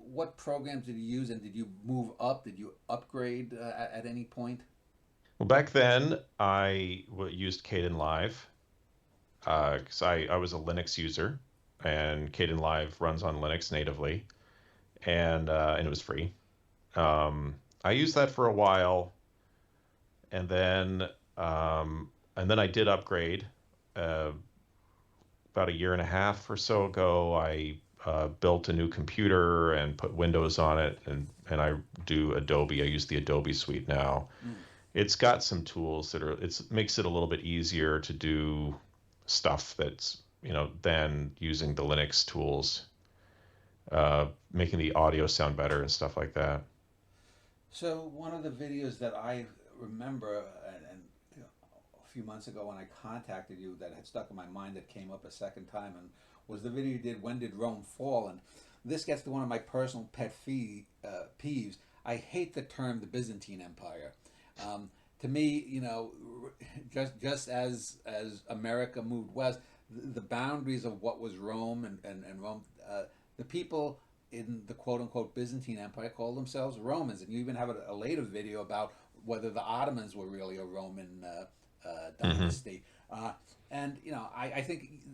[SPEAKER 1] What programs did you use, and did you move up? Did you upgrade at any point?
[SPEAKER 2] Well, back then I used Kdenlive because I was a Linux user, and Kdenlive runs on Linux natively, and it was free. I used that for a while, and then I did upgrade. Uh, about a year and a half or so ago, I built a new computer and put Windows on it, and I do Adobe. I use the Adobe suite now.
[SPEAKER 1] Mm.
[SPEAKER 2] It's got some tools that are it makes it a little bit easier to do stuff that's than using the Linux tools, making the audio sound better and stuff like that.
[SPEAKER 1] So one of the videos that I remember, and you know, a few months ago when I contacted you, that had stuck in my mind, that came up a second time, and was the video you did, "When Did Rome Fall?" And this gets to one of my personal peeves. I hate the term the Byzantine Empire. Um, to me, just as America moved west, the boundaries of what was Rome and Rome, the people in the quote unquote Byzantine Empire called themselves Romans. And you even have a later video about whether the Ottomans were really a Roman
[SPEAKER 2] Hmm.
[SPEAKER 1] dynasty. And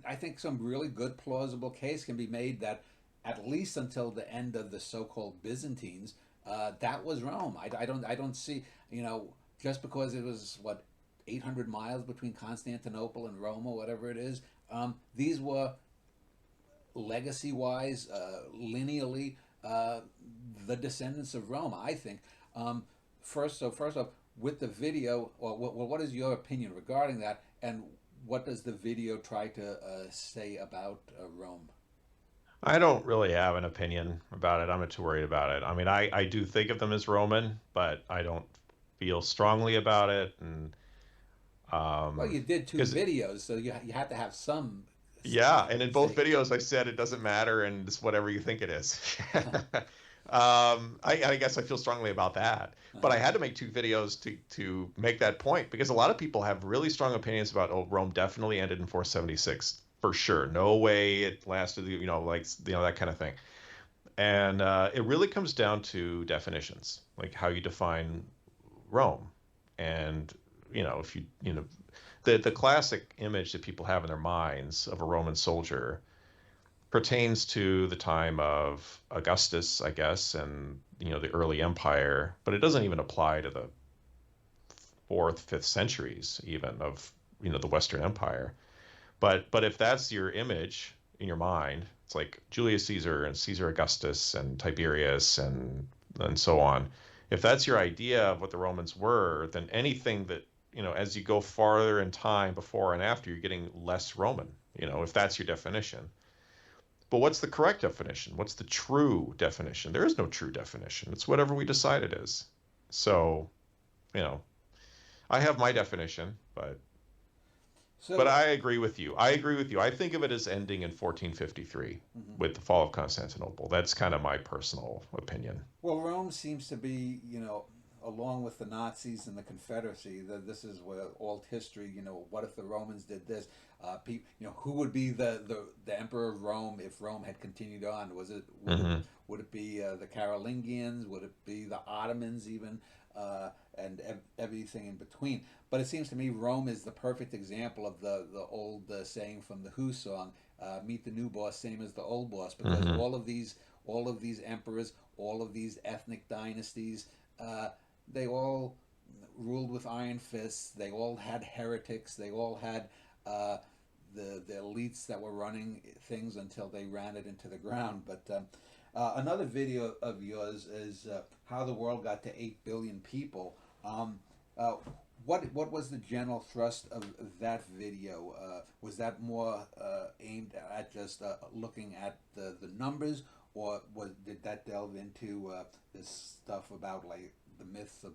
[SPEAKER 1] I think some really good plausible case can be made that at least until the end of the so-called Byzantines, that was Rome. I don't see, just because it was what, 800 miles between Constantinople and Rome or whatever it is. These were legacy wise, lineally, uh, the descendants of Rome, I think. First off, with the video, what is your opinion regarding that, and what does the video try to say about Rome?
[SPEAKER 2] I don't really have an opinion about it. I'm not too worried about it. I mean, I do think of them as Roman, but I don't feel strongly about it. And
[SPEAKER 1] Well, you did two
[SPEAKER 2] because
[SPEAKER 1] videos, so you had to have some
[SPEAKER 2] yeah, and in both
[SPEAKER 1] say.
[SPEAKER 2] videos I said it doesn't matter and it's whatever you think it is. I guess I feel strongly about that, but I
[SPEAKER 1] Uh-huh.
[SPEAKER 2] had to make two videos to make that point because a lot of people have really strong opinions about, oh, Rome definitely ended in 476 for sure. No way it lasted, like that kind of thing. And it really comes down to definitions, like how you define Rome. And if the classic image that people have in their minds of a Roman soldier pertains to the time of Augustus, I guess, and the early empire, but it doesn't even apply to the fourth, fifth centuries even of the Western Empire. But if that's your image in your mind, it's like Julius Caesar and Caesar Augustus and Tiberius and so on. If that's your idea of what the Romans were, then anything that as you go farther in time, before and after, you're getting less Roman. If that's your definition. But what's the correct definition? What's the true definition? There is no true definition. It's whatever we decide it is. So, you know, I have my definition, but
[SPEAKER 1] So,
[SPEAKER 2] I agree with you. I agree with you. I think of it as ending in 1453
[SPEAKER 1] mhm.
[SPEAKER 2] with the fall of Constantinople. That's kind of my personal opinion.
[SPEAKER 1] Well, Rome seems to be, along with the Nazis and the Confederacy, that this is where old history. What if the Romans did this? Who would be the emperor of Rome if Rome had continued on? Was it would it
[SPEAKER 2] Hmm.
[SPEAKER 1] would it be the Carolingians? Would it be the Ottomans even? And everything in between. But it seems to me Rome is the perfect example of the old saying from the Who song, "Meet the new boss, same as the old boss," because
[SPEAKER 2] Hmm.
[SPEAKER 1] all of these emperors, all of these ethnic dynasties, uh, they all ruled with iron fists. They all had heretics. They all had uh, the elites that were running things until they ran it into the ground. But another video of yours is how the world got to 8 billion people. Um, uh, what was the general thrust of that video? Was that more aimed at just looking at the numbers, or did that delve into this stuff about like the myths of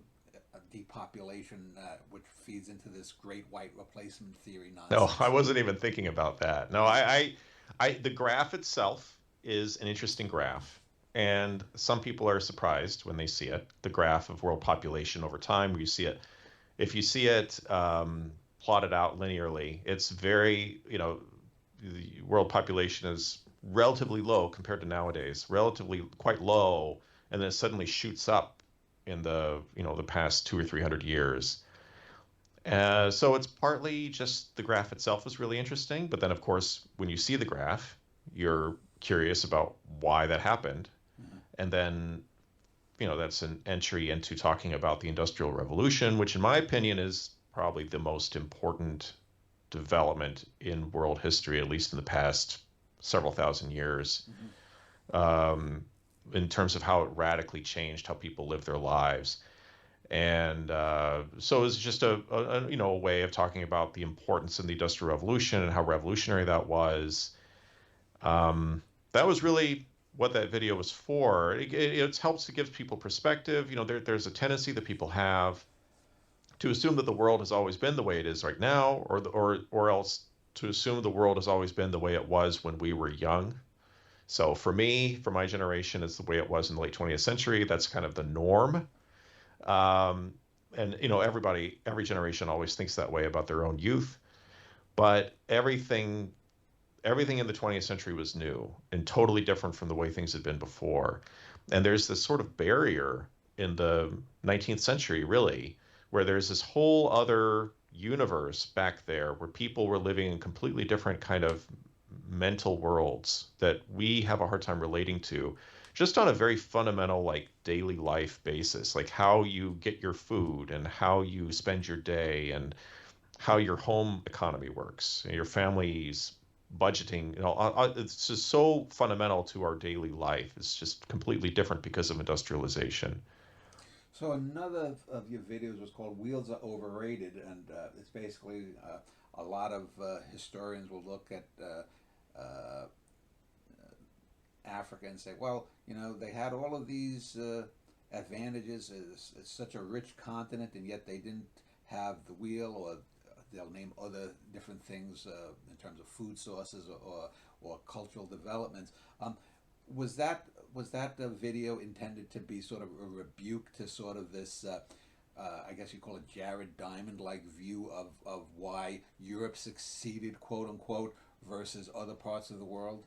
[SPEAKER 1] depopulation, which feeds into this great white replacement theory
[SPEAKER 2] No, I
[SPEAKER 1] nonsense?
[SPEAKER 2] wasn't even thinking about that. No,
[SPEAKER 1] Uh,
[SPEAKER 2] the graph itself is an interesting graph. And some people are surprised when they see it, the graph of world population over time, where you see it. If you see it plotted out linearly, it's very, the world population is relatively low compared to nowadays, relatively quite low, and then it suddenly shoots up in the past 200 or 300 years. So it's partly just the graph itself is really interesting, but then of course when you see the graph, you're curious about why that happened,
[SPEAKER 1] mhm.
[SPEAKER 2] and then that's an entry into talking about the Industrial Revolution, which in my opinion is probably the most important development in world history, at least in the past several thousand years, in terms of how it radically changed how people live their lives. And so it's just a way of talking about the importance of the Industrial Revolution and how revolutionary that was. That was really what that video was for. It helps to give people perspective. There's a tendency that people have to assume that the world has always been the way it is right now, or else to assume the world has always been the way it was when we were young. So for me, for my generation, it's the way it was in the late 20th century. That's kind of the norm. And every generation always thinks that way about their own youth. But everything in the 20th century was new and totally different from the way things had been before. And there's this sort of barrier in the 19th century, really, where there's this whole other universe back there where people were living in completely different kind of mental worlds that we have a hard time relating to, just on a very fundamental, like, daily life basis, like how you get your food and how you spend your day and how your home economy works and your family's budgeting. It's just so fundamental to our daily life. It's just completely different because of industrialization.
[SPEAKER 1] So another of your videos was called "Wheels Are Overrated," and it's basically a lot of historians will look at Africa and say, well, they had all of these advantages. It's such a rich continent, and yet they didn't have the wheel, or they'll name other different things in terms of food sources or cultural developments. Was that video intended to be sort of a rebuke to sort of this, I guess you call it Jared Diamond-like view of why Europe succeeded, quote unquote, versus other parts of the world?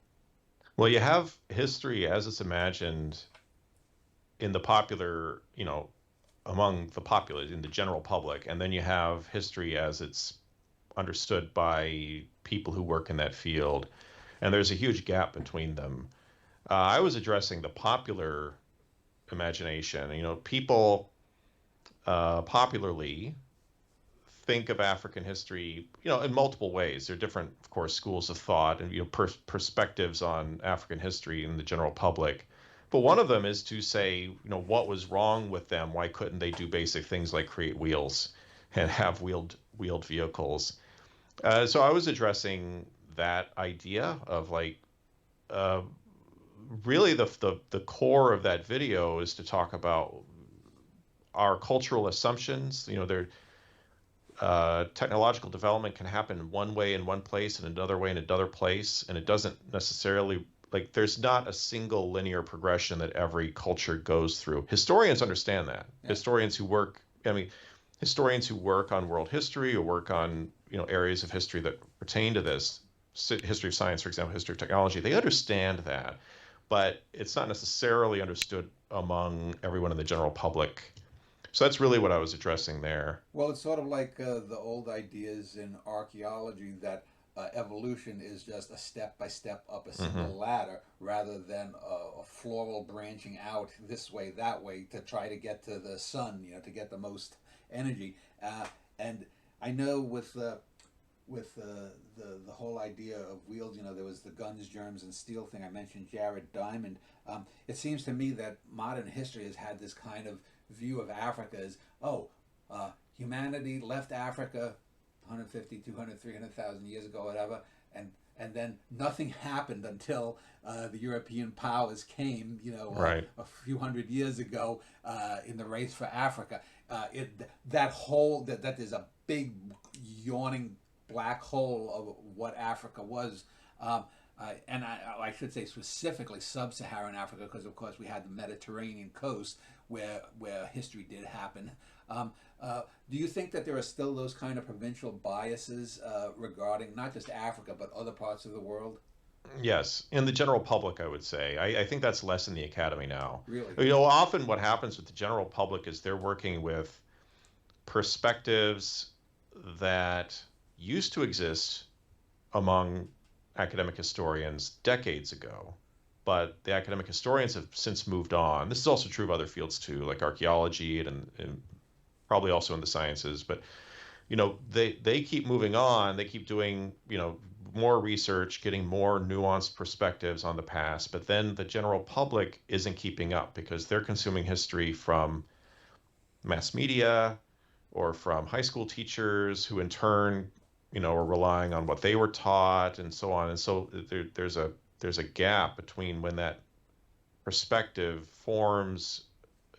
[SPEAKER 2] Well, you have history as it's imagined in the popular, among the populace, in the general public, and then you have history as it's understood by people who work in that field, and there's a huge gap between them. I was addressing the popular imagination. People popularly think of African history, in multiple ways. There are different, of course, schools of thought and perspectives on African history in the general public. But one of them is to say, what was wrong with them? Why couldn't they do basic things like create wheels and have wheeled vehicles? So I was addressing that idea of really the core of that video is to talk about our cultural assumptions. Technological development can happen in one way in one place and another way in another place, and it doesn't necessarily, there's not a single linear progression that every culture goes through. Historians understand that. Yeah. Historians who work on world history or work on areas of history that pertain to this, history of science, for example, history of technology, they understand that, but it's not necessarily understood among everyone in the general public. So that's really what I was addressing there.
[SPEAKER 1] Well, it's sort of like the old ideas in archaeology that evolution is just a step by step up a single ladder, rather than a floral branching out this way, that way, to try to get to the sun, to get the most energy. And I know with the whole idea of wheels, there was the guns, germs, and steel thing. I mentioned Jared Diamond. It seems to me that modern history has had this kind of view of Africa as, humanity left Africa 150, 200, 300,000 years ago, whatever, and then nothing happened until the European powers came,
[SPEAKER 2] right,
[SPEAKER 1] a few hundred years ago in the race for Africa. That is a big yawning black hole of what Africa was. And I should say specifically sub-Saharan Africa, because of course we had the Mediterranean coast where history did happen. Do you think that there are still those kind of provincial biases regarding not just Africa but other parts of the world?
[SPEAKER 2] Yes, in the general public, I would say. I think that's less in the academy now.
[SPEAKER 1] Really?
[SPEAKER 2] Often what happens with the general public is they're working with perspectives that used to exist among academic historians decades ago, but the academic historians have since moved on. This is also true of other fields too, like archaeology and probably also in the sciences. But they keep moving on. They keep doing more research, getting more nuanced perspectives on the past. But then the general public isn't keeping up because they're consuming history from mass media or from high school teachers who in turn are relying on what they were taught and so on. And so there's a gap between when that perspective forms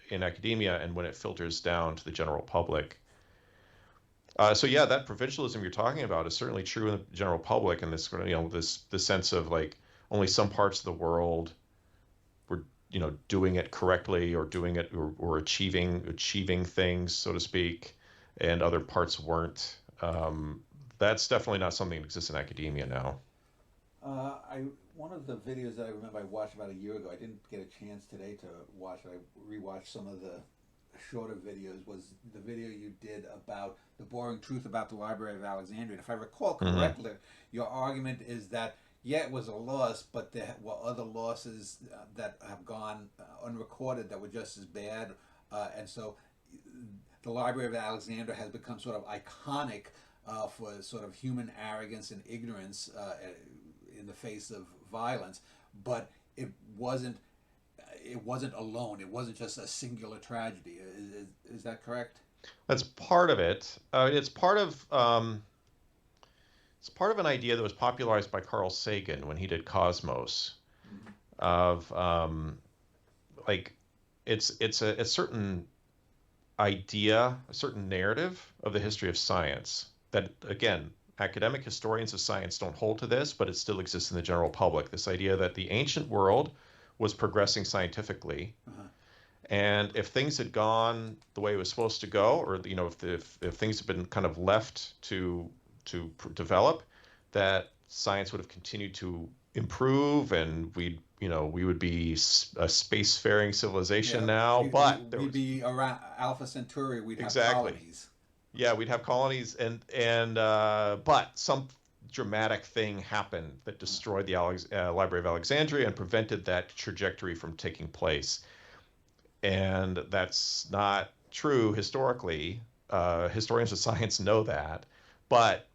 [SPEAKER 2] in academia and when it filters down to the general public. So yeah, that provincialism you're talking about is certainly true in the general public, and this sense of like only some parts of the world were doing it correctly or doing it or achieving things, so to speak, and other parts weren't. That's definitely not something that exists in academia now.
[SPEAKER 1] One of the videos that I remember I watched about a year ago, I didn't get a chance today to watch it. I rewatched some of the shorter videos, was the video you did about the boring truth about the Library of Alexandria. And if I recall correctly, your argument is that, yeah, it was a loss, but there were other losses that have gone unrecorded that were just as bad. And so the Library of Alexandria has become sort of iconic for sort of human arrogance and ignorance in the face of violence. But it wasn't alone. It wasn't just a singular tragedy. Is that correct?
[SPEAKER 2] That's part of it. It's part of an idea that was popularized by Carl Sagan when he did Cosmos, of like it's a certain idea, a certain narrative of the history of science that, again, academic historians of science don't hold to this, but it still exists in the general public. This idea that the ancient world was progressing scientifically, and if things had gone the way it was supposed to go, or if things had been kind of left to develop, that science would have continued to improve, and we would be a spacefaring civilization now. But
[SPEAKER 1] we'd be around Alpha Centauri. We'd have colonies.
[SPEAKER 2] Yeah, we'd have colonies, but some dramatic thing happened that destroyed the Library of Alexandria and prevented that trajectory from taking place. And that's not true historically. Historians of science know that, but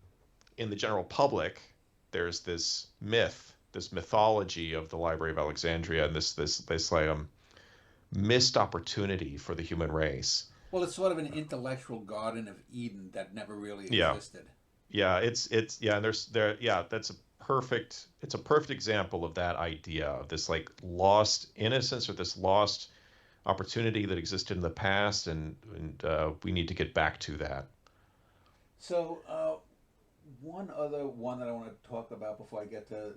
[SPEAKER 2] in the general public, there's this mythology of the Library of Alexandria, and this missed opportunity for the human race.
[SPEAKER 1] Well, it's sort of an intellectual Garden of Eden that never really existed.
[SPEAKER 2] Yeah, it's that's a perfect example of that idea of this like lost innocence or this lost opportunity that existed in the past, and we need to get back to that.
[SPEAKER 1] So one other one that I want to talk about before I get to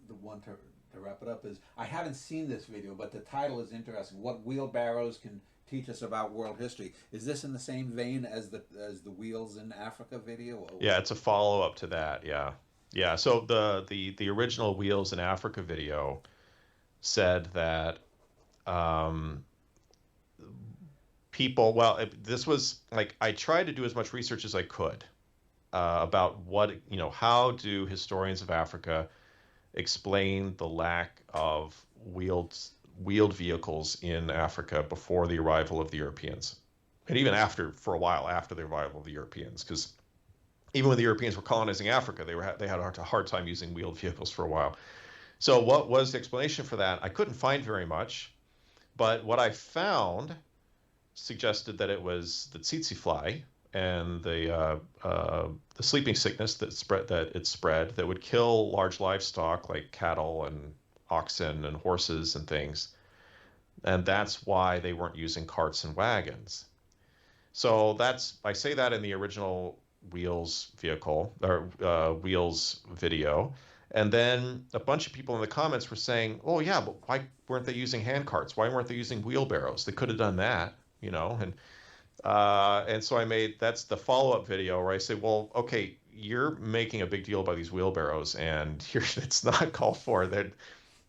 [SPEAKER 1] the one to wrap it up is, I haven't seen this video, but the title is interesting. What wheelbarrows can teach us about world history. Is this in the same vein as the Wheels in Africa video? Or
[SPEAKER 2] yeah, it's a follow-up to that. Yeah. So the original Wheels in Africa video said that this was like, I tried to do as much research as I could about how do historians of Africa explain the lack of wheeled vehicles in Africa before the arrival of the Europeans, and even for a while after the arrival of the Europeans, because even when the Europeans were colonizing Africa, they had a hard time using wheeled vehicles for a while. So what was the explanation for that? I couldn't find very much, but what I found suggested that it was the tsetse fly and the sleeping sickness that it spread that would kill large livestock like cattle and oxen and horses and things, and that's why they weren't using carts and wagons. So I say that in the original Wheels vehicle or Wheels video, and then a bunch of people in the comments were saying, "Oh yeah, but why weren't they using hand carts? Why weren't they using wheelbarrows? They could have done that, And so that's the follow-up video where I say, well, okay, you're making a big deal about these wheelbarrows, and it's not called for.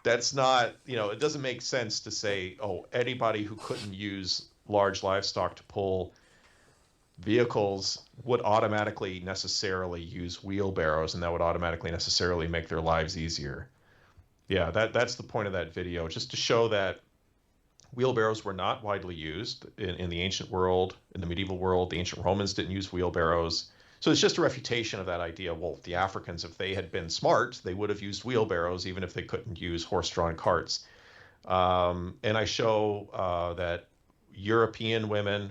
[SPEAKER 2] That's not, it doesn't make sense to say, oh, anybody who couldn't use large livestock to pull vehicles would automatically necessarily use wheelbarrows, and that would automatically necessarily make their lives easier. Yeah, that's the point of that video, just to show that wheelbarrows were not widely used in the ancient world, in the medieval world. The ancient Romans didn't use wheelbarrows. So it's just a refutation of that idea. Well, the Africans, if they had been smart, they would have used wheelbarrows, even if they couldn't use horse-drawn carts. And I show that European women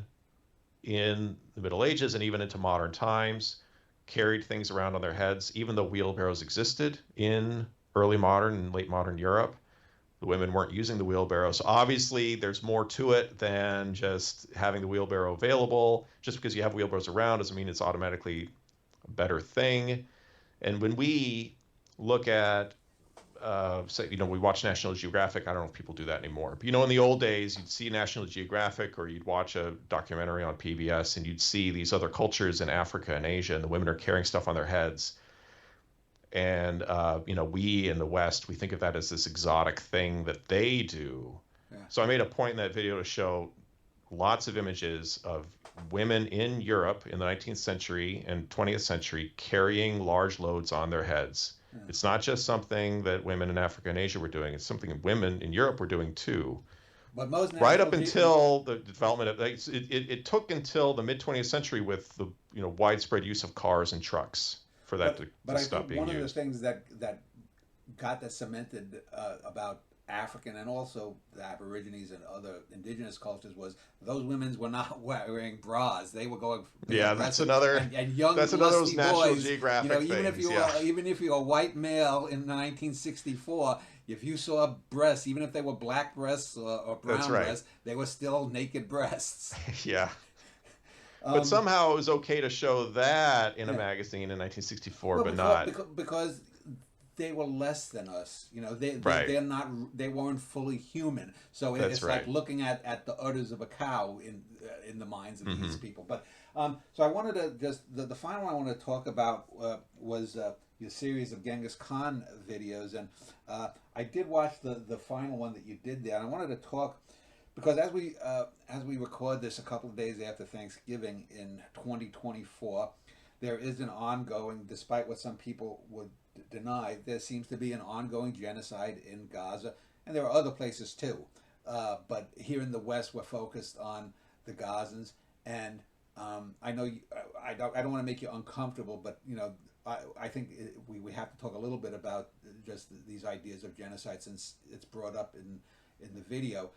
[SPEAKER 2] in the Middle Ages and even into modern times carried things around on their heads, even though wheelbarrows existed in early modern and late modern Europe. The women weren't using the wheelbarrow. So obviously there's more to it than just having the wheelbarrow available. Just because you have wheelbarrows around doesn't mean it's automatically a better thing. And when we look at, say, we watch National Geographic. I don't know if people do that anymore. But, in the old days, you'd see National Geographic or you'd watch a documentary on PBS and you'd see these other cultures in Africa and Asia, and the women are carrying stuff on their heads. And, we in the West, we think of that as this exotic thing that they do.
[SPEAKER 1] Yeah.
[SPEAKER 2] So I made a point in that video to show lots of images of women in Europe in the 19th century and 20th century carrying large loads on their heads. Yeah. It's not just something that women in Africa and Asia were doing. It's something women in Europe were doing too.
[SPEAKER 1] But most
[SPEAKER 2] right up until the development of it took until the mid 20th century with the widespread use of cars and trucks for that to stop being used.
[SPEAKER 1] One of the things that got that cemented about African and also the Aborigines and other indigenous cultures was those women were not wearing bras. They were going.
[SPEAKER 2] That's another.
[SPEAKER 1] And young,
[SPEAKER 2] that's another of those National
[SPEAKER 1] boys,
[SPEAKER 2] Geographic things.
[SPEAKER 1] Even if you were a white male in 1964, if you saw breasts, even if they were black breasts or brown breasts, they were still naked breasts.
[SPEAKER 2] Yeah. But somehow it was okay to show that in a magazine in 1964, but not
[SPEAKER 1] because they were less than us. They're not. They weren't fully human. So it's like looking at the udders of a cow in the minds of these people. But so I wanted to just the final one I want to talk about was your series of Genghis Khan videos, and I did watch the final one that you did there, and I wanted to talk. Because as we record this a couple of days after Thanksgiving in 2024, there is an ongoing, despite what some people would deny, there seems to be an ongoing genocide in Gaza, and there are other places too. But here in the West, we're focused on the Gazans, and I know I don't want to make you uncomfortable, but I think we have to talk a little bit about just these ideas of genocide since it's brought up in the video.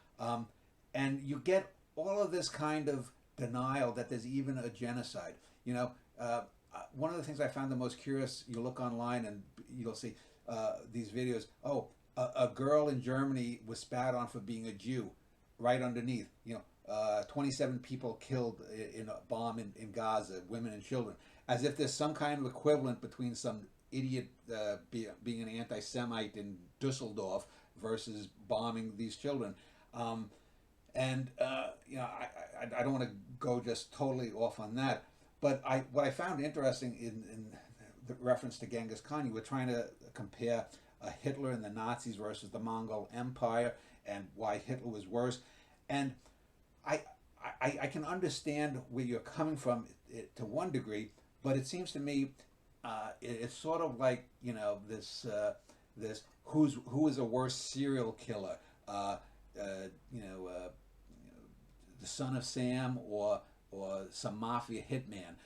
[SPEAKER 1] And you get all of this kind of denial that there's even a genocide. One of the things I found the most curious, you look online and you'll see these videos. Oh, a girl in Germany was spat on for being a Jew. Right underneath, 27 people killed in a bomb in Gaza, women and children. As if there's some kind of equivalent between some idiot being an anti-Semite in Dusseldorf versus bombing these children. I don't want to go just totally off on that, but what I found interesting in the reference to Genghis Khan, you were trying to compare Hitler and the Nazis versus the Mongol Empire and why Hitler was worse, and I can understand where you're coming from to one degree, but it seems to me it's sort of like this who is a worse serial killer. The son of Sam or some mafia hitman,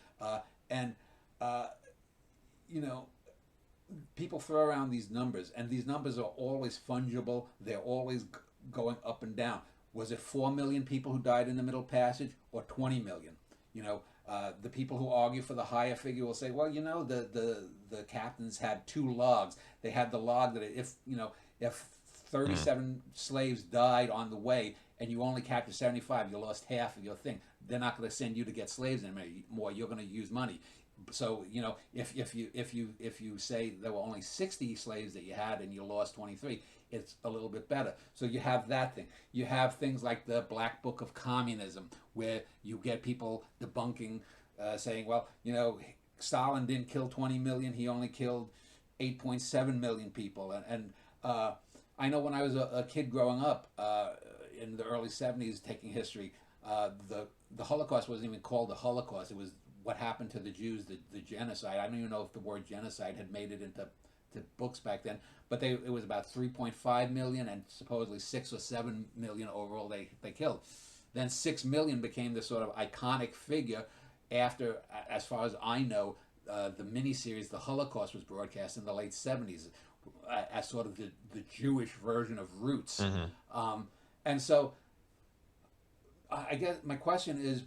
[SPEAKER 1] people throw around these numbers, and these numbers are always fungible. They're always going up and down. Was it 4 million people who died in the Middle Passage, or 20 million? The people who argue for the higher figure will say, well, the captains had 2 logs. They had the log that if 37 slaves died on the way and you only captured 75, you lost half of your thing. They're not going to send you to get slaves anymore. You're going to use money. So if you say there were only 60 slaves that you had and you lost 23, it's a little bit better. So you have that thing. You have things like the Black Book of Communism, where you get people debunking, saying, well, Stalin didn't kill 20 million. He only killed 8.7 million people. And I know when I was a kid growing up in the early 70s taking history, the Holocaust wasn't even called the Holocaust. It was what happened to the Jews, the genocide. I don't even know if the word genocide had made it into the books back then, but it was about 3.5 million, and supposedly 6 or 7 million overall they killed. Then 6 million became this sort of iconic figure after, as far as I know, the miniseries The Holocaust was broadcast in the late 70s as sort of the Jewish version of Roots. And so I guess my question is,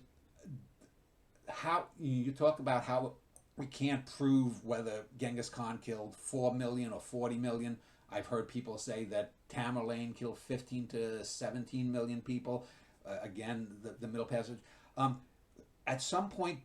[SPEAKER 1] how you talk about how we can't prove whether Genghis Khan killed 4 million or 40 million. I've heard people say that Tamerlane killed 15 to 17 million people. Again, the Middle Passage. At some point,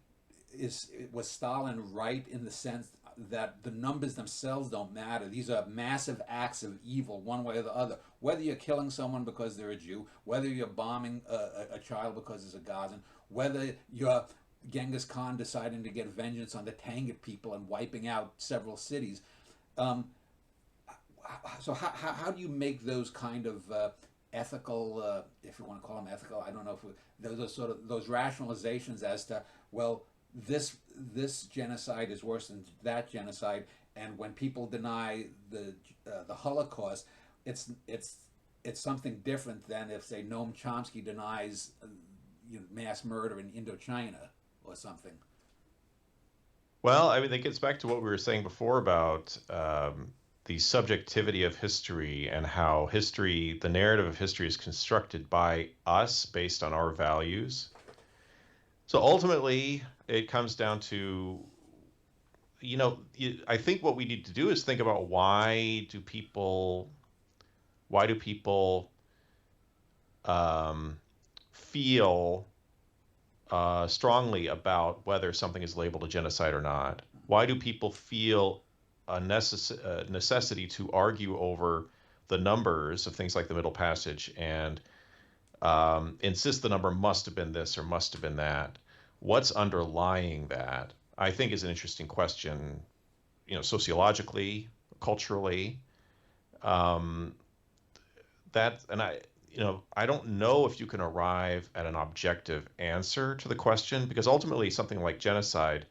[SPEAKER 1] was Stalin right in the sense that the numbers themselves don't matter? These are massive acts of evil, one way or the other. Whether you're killing someone because they're a Jew, whether you're bombing a child because it's a Gazan, whether you're Genghis Khan deciding to get vengeance on the Tangut people and wiping out several cities. So how do you make those kind of ethical, if you want to call them ethical, I don't know if those are sort of those rationalizations as to, well, this genocide is worse than that genocide, and when people deny the Holocaust, it's something different than if, say, Noam Chomsky denies mass murder in Indochina or something.
[SPEAKER 2] Well, I mean, it gets back to what we were saying before about the subjectivity of history and how history, the narrative of history, is constructed by us based on our values. So ultimately, it comes down to, I think what we need to do is think about why do people feel strongly about whether something is labeled a genocide or not? Why do people feel a necessity to argue over the numbers of things like the Middle Passage and insist the number must have been this or must have been that? What's underlying that, I think, is an interesting question, sociologically, culturally. I don't know if you can arrive at an objective answer to the question, because ultimately something like genocide,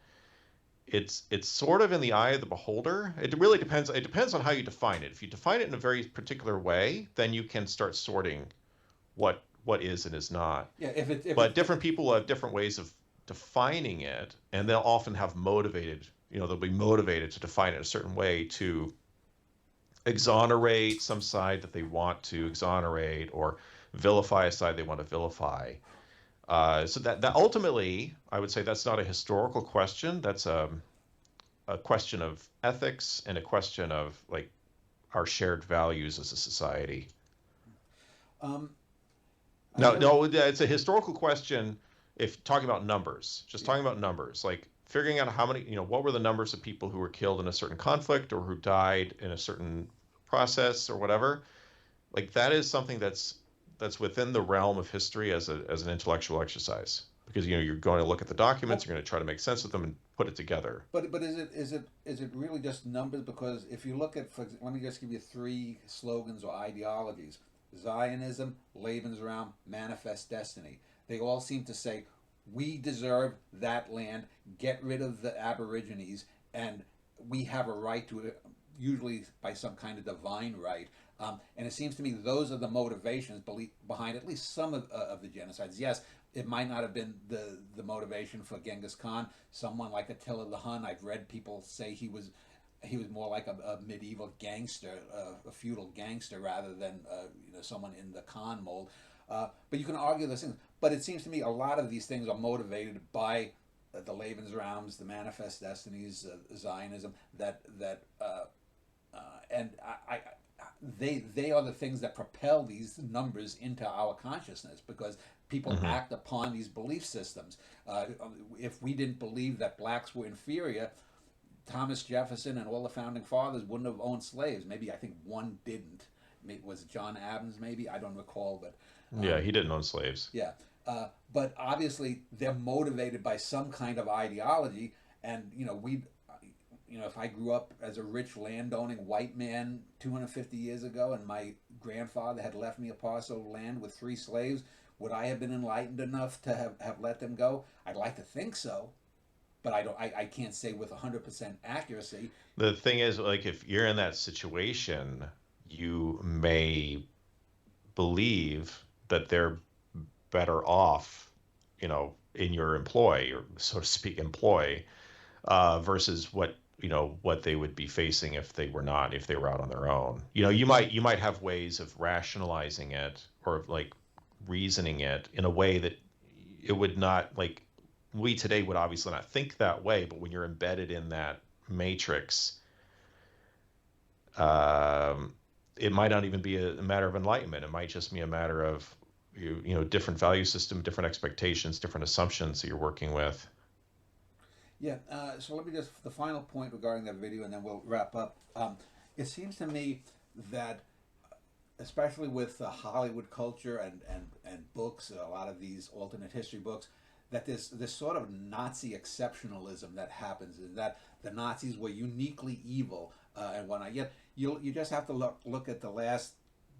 [SPEAKER 2] it's sort of in the eye of the beholder. It really depends. It depends on how you define it. If you define it in a very particular way, then you can start sorting what is and is not.
[SPEAKER 1] Yeah.
[SPEAKER 2] But different people will have different ways of defining it, and they'll often have they'll be motivated to define it a certain way to exonerate some side that they want to exonerate, or vilify a side they want to vilify. So that ultimately, I would say that's not a historical question. That's a question of ethics and a question of like our shared values as a society. No, it's a historical question if talking about numbers, talking about numbers, like figuring out how many, what were the numbers of people who were killed in a certain conflict or who died in a certain process or whatever. Like that is something that's within the realm of history as an intellectual exercise, because you're going to look at the documents, you're going to try to make sense of them and put it together.
[SPEAKER 1] But is it really just numbers? Because if you look at, let me just give you 3 slogans or ideologies: Zionism, Lebensraum, Manifest Destiny. They all seem to say, we deserve that land, get rid of the Aborigines, and we have a right to it, usually by some kind of divine right. And it seems to me those are the motivations behind at least some of the genocides. Yes, it might not have been the motivation for Genghis Khan. Someone like Attila the Hun, I've read people say he was more like a medieval gangster, a feudal gangster, rather than someone in the Khan mold. But you can argue those things. But it seems to me a lot of these things are motivated by the Lebensraums, the Manifest Destinies, Zionism. They are the things that propel these numbers into our consciousness, because people act upon these belief systems. If we didn't believe that blacks were inferior, Thomas Jefferson and all the founding fathers wouldn't have owned slaves. Maybe, I think one didn't. Was it John Adams? Maybe, I don't recall. But
[SPEAKER 2] yeah, he didn't own slaves.
[SPEAKER 1] Yeah, but obviously they're motivated by some kind of ideology, and if I grew up as a rich landowning white man 250 years ago, and my grandfather had left me a parcel of land with 3 slaves, would I have been enlightened enough to have let them go? I'd like to think so. but I can't say with 100% accuracy.
[SPEAKER 2] The thing is, like, if you're in that situation, you may believe that they're better off, in your employ, or so to speak, employ, versus what they would be facing if they were out on their own. You might have ways of rationalizing it, or of, like, reasoning it in a way that it would not, like, we today would obviously not think that way, but when you're embedded in that matrix, um, it might not even be a matter of enlightenment. It might just be a matter of different value system, different expectations, different assumptions that you're working with.
[SPEAKER 1] Yeah, so let me just, the final point regarding that video, and then we'll wrap up. It seems to me that, especially with Hollywood culture and books, a lot of these alternate history books, that this sort of Nazi exceptionalism that happens, is that the Nazis were uniquely evil and whatnot. Yet you just have to look at the last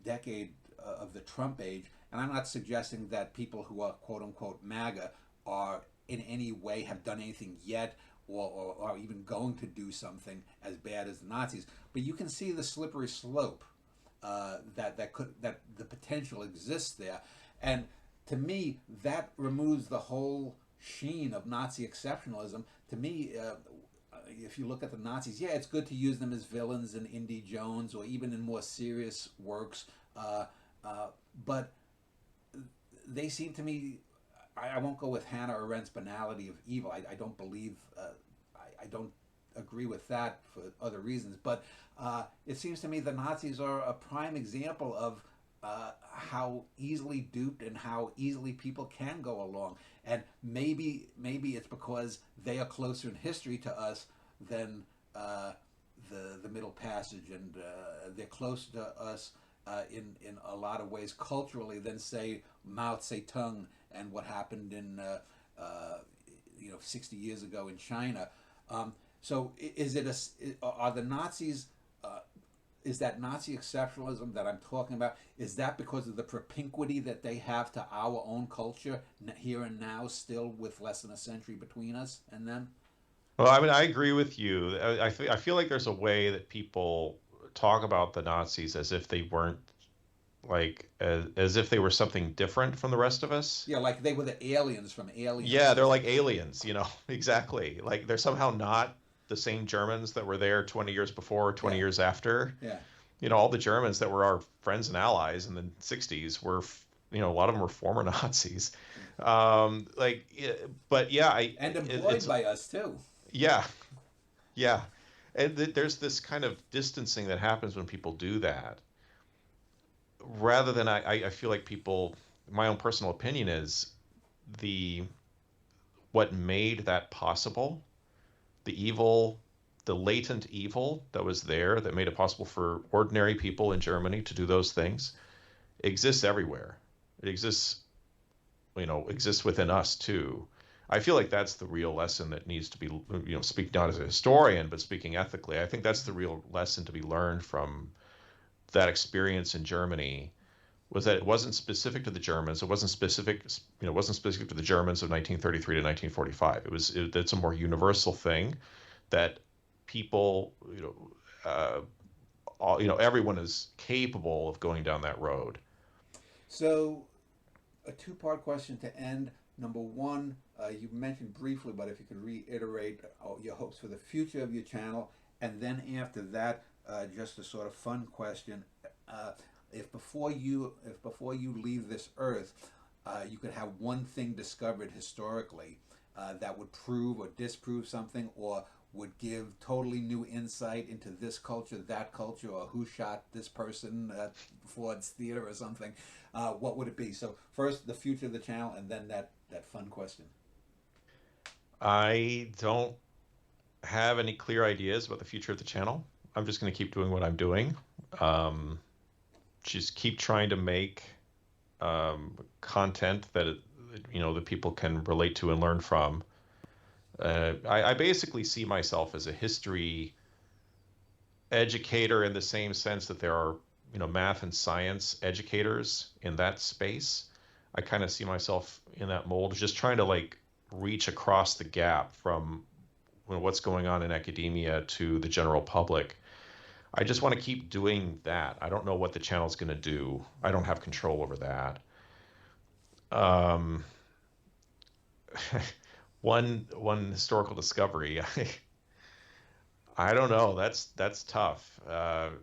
[SPEAKER 1] decade of the Trump age, and I'm not suggesting that people who are quote unquote MAGA are in any way have done anything yet, or are even going to do something as bad as the Nazis. But you can see the slippery slope that the potential exists there, and to me that removes the whole sheen of Nazi exceptionalism. To me, if you look at the Nazis, yeah, it's good to use them as villains in Indy Jones or even in more serious works, but they seem to me, I won't go with Hannah Arendt's banality of evil. I don't believe, I don't agree with that for other reasons. But it seems to me the Nazis are a prime example of how easily duped and how easily people can go along. And maybe it's because they are closer in history to us than the Middle Passage, and they're closer to us in a lot of ways culturally than, say, Mao Zedong and what happened in 60 years ago in China. So are the Nazis? Is that Nazi exceptionalism that I'm talking about? Is that because of the propinquity that they have to our own culture here and now, still with less than a century between us and them?
[SPEAKER 2] Well, I mean, I agree with you. I feel like there's a way that people talk about the Nazis as if they weren't, like, as if they were something different from the rest of us.
[SPEAKER 1] Yeah, like they were the aliens from Aliens.
[SPEAKER 2] Yeah, they're like aliens, exactly. Like, they're somehow not the same Germans that were there 20 years before or 20 years after.
[SPEAKER 1] Yeah.
[SPEAKER 2] All the Germans that were our friends and allies in the 60s were, a lot of them were former Nazis. But yeah,
[SPEAKER 1] and employed by us too.
[SPEAKER 2] Yeah, yeah. And there's this kind of distancing that happens when people do that. Rather than, I feel like people, my own personal opinion is, what made that possible, the latent evil that was there that made it possible for ordinary people in Germany to do those things, exists everywhere. It exists within us too. I feel like that's the real lesson that needs to be, speaking not as a historian, but speaking ethically, I think that's the real lesson to be learned from that experience in Germany, was that it wasn't specific to the Germans. It wasn't specific to the Germans of 1933 to 1945. It's a more universal thing that people, everyone is capable of going down that road.
[SPEAKER 1] So, a two-part question to end. Number one, you mentioned briefly, but if you could reiterate your hopes for the future of your channel, and then after that, just a sort of fun question: if before you leave this earth, you could have one thing discovered historically that would prove or disprove something, or would give totally new insight into this culture, that culture, or who shot this person at Ford's Theater or something, what would it be? So first, the future of the channel, and then that fun question.
[SPEAKER 2] I don't have any clear ideas about the future of the channel. I'm just going to keep doing what I'm doing. Just keep trying to make content that that people can relate to and learn from. I basically see myself as a history educator in the same sense that there are math and science educators in that space. I kind of see myself in that mold, just trying to, like, reach across the gap from what's going on in academia to the general public. I just want to keep doing that. I don't know what the channel's going to do. I don't have control over that. Um, one historical discovery. I don't know. That's tough. Our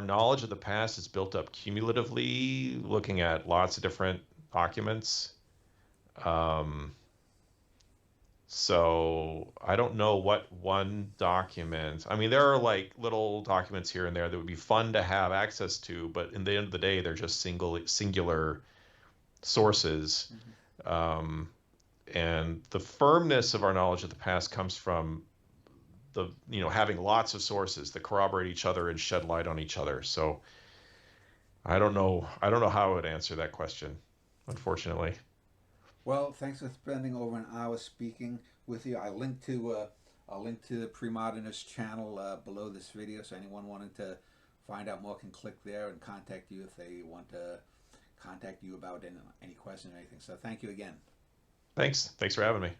[SPEAKER 2] knowledge of the past is built up cumulatively, looking at lots of different documents. Um, So I don't know what one document. I mean, there are like little documents here and there that would be fun to have access to, but in the end of the day, they're just singular sources.
[SPEAKER 1] Mhm.
[SPEAKER 2] Um, and the firmness of our knowledge of the past comes from having lots of sources that corroborate each other and shed light on each other. So I don't know. I don't know how I would answer that question, unfortunately.
[SPEAKER 1] Well, thanks for spending over an hour speaking with you. I'll link to the Premodernist channel below this video, so anyone wanting to find out more can click there and contact you if they want to contact you about any question or anything. So thank you again.
[SPEAKER 2] Thanks. Thanks for having me.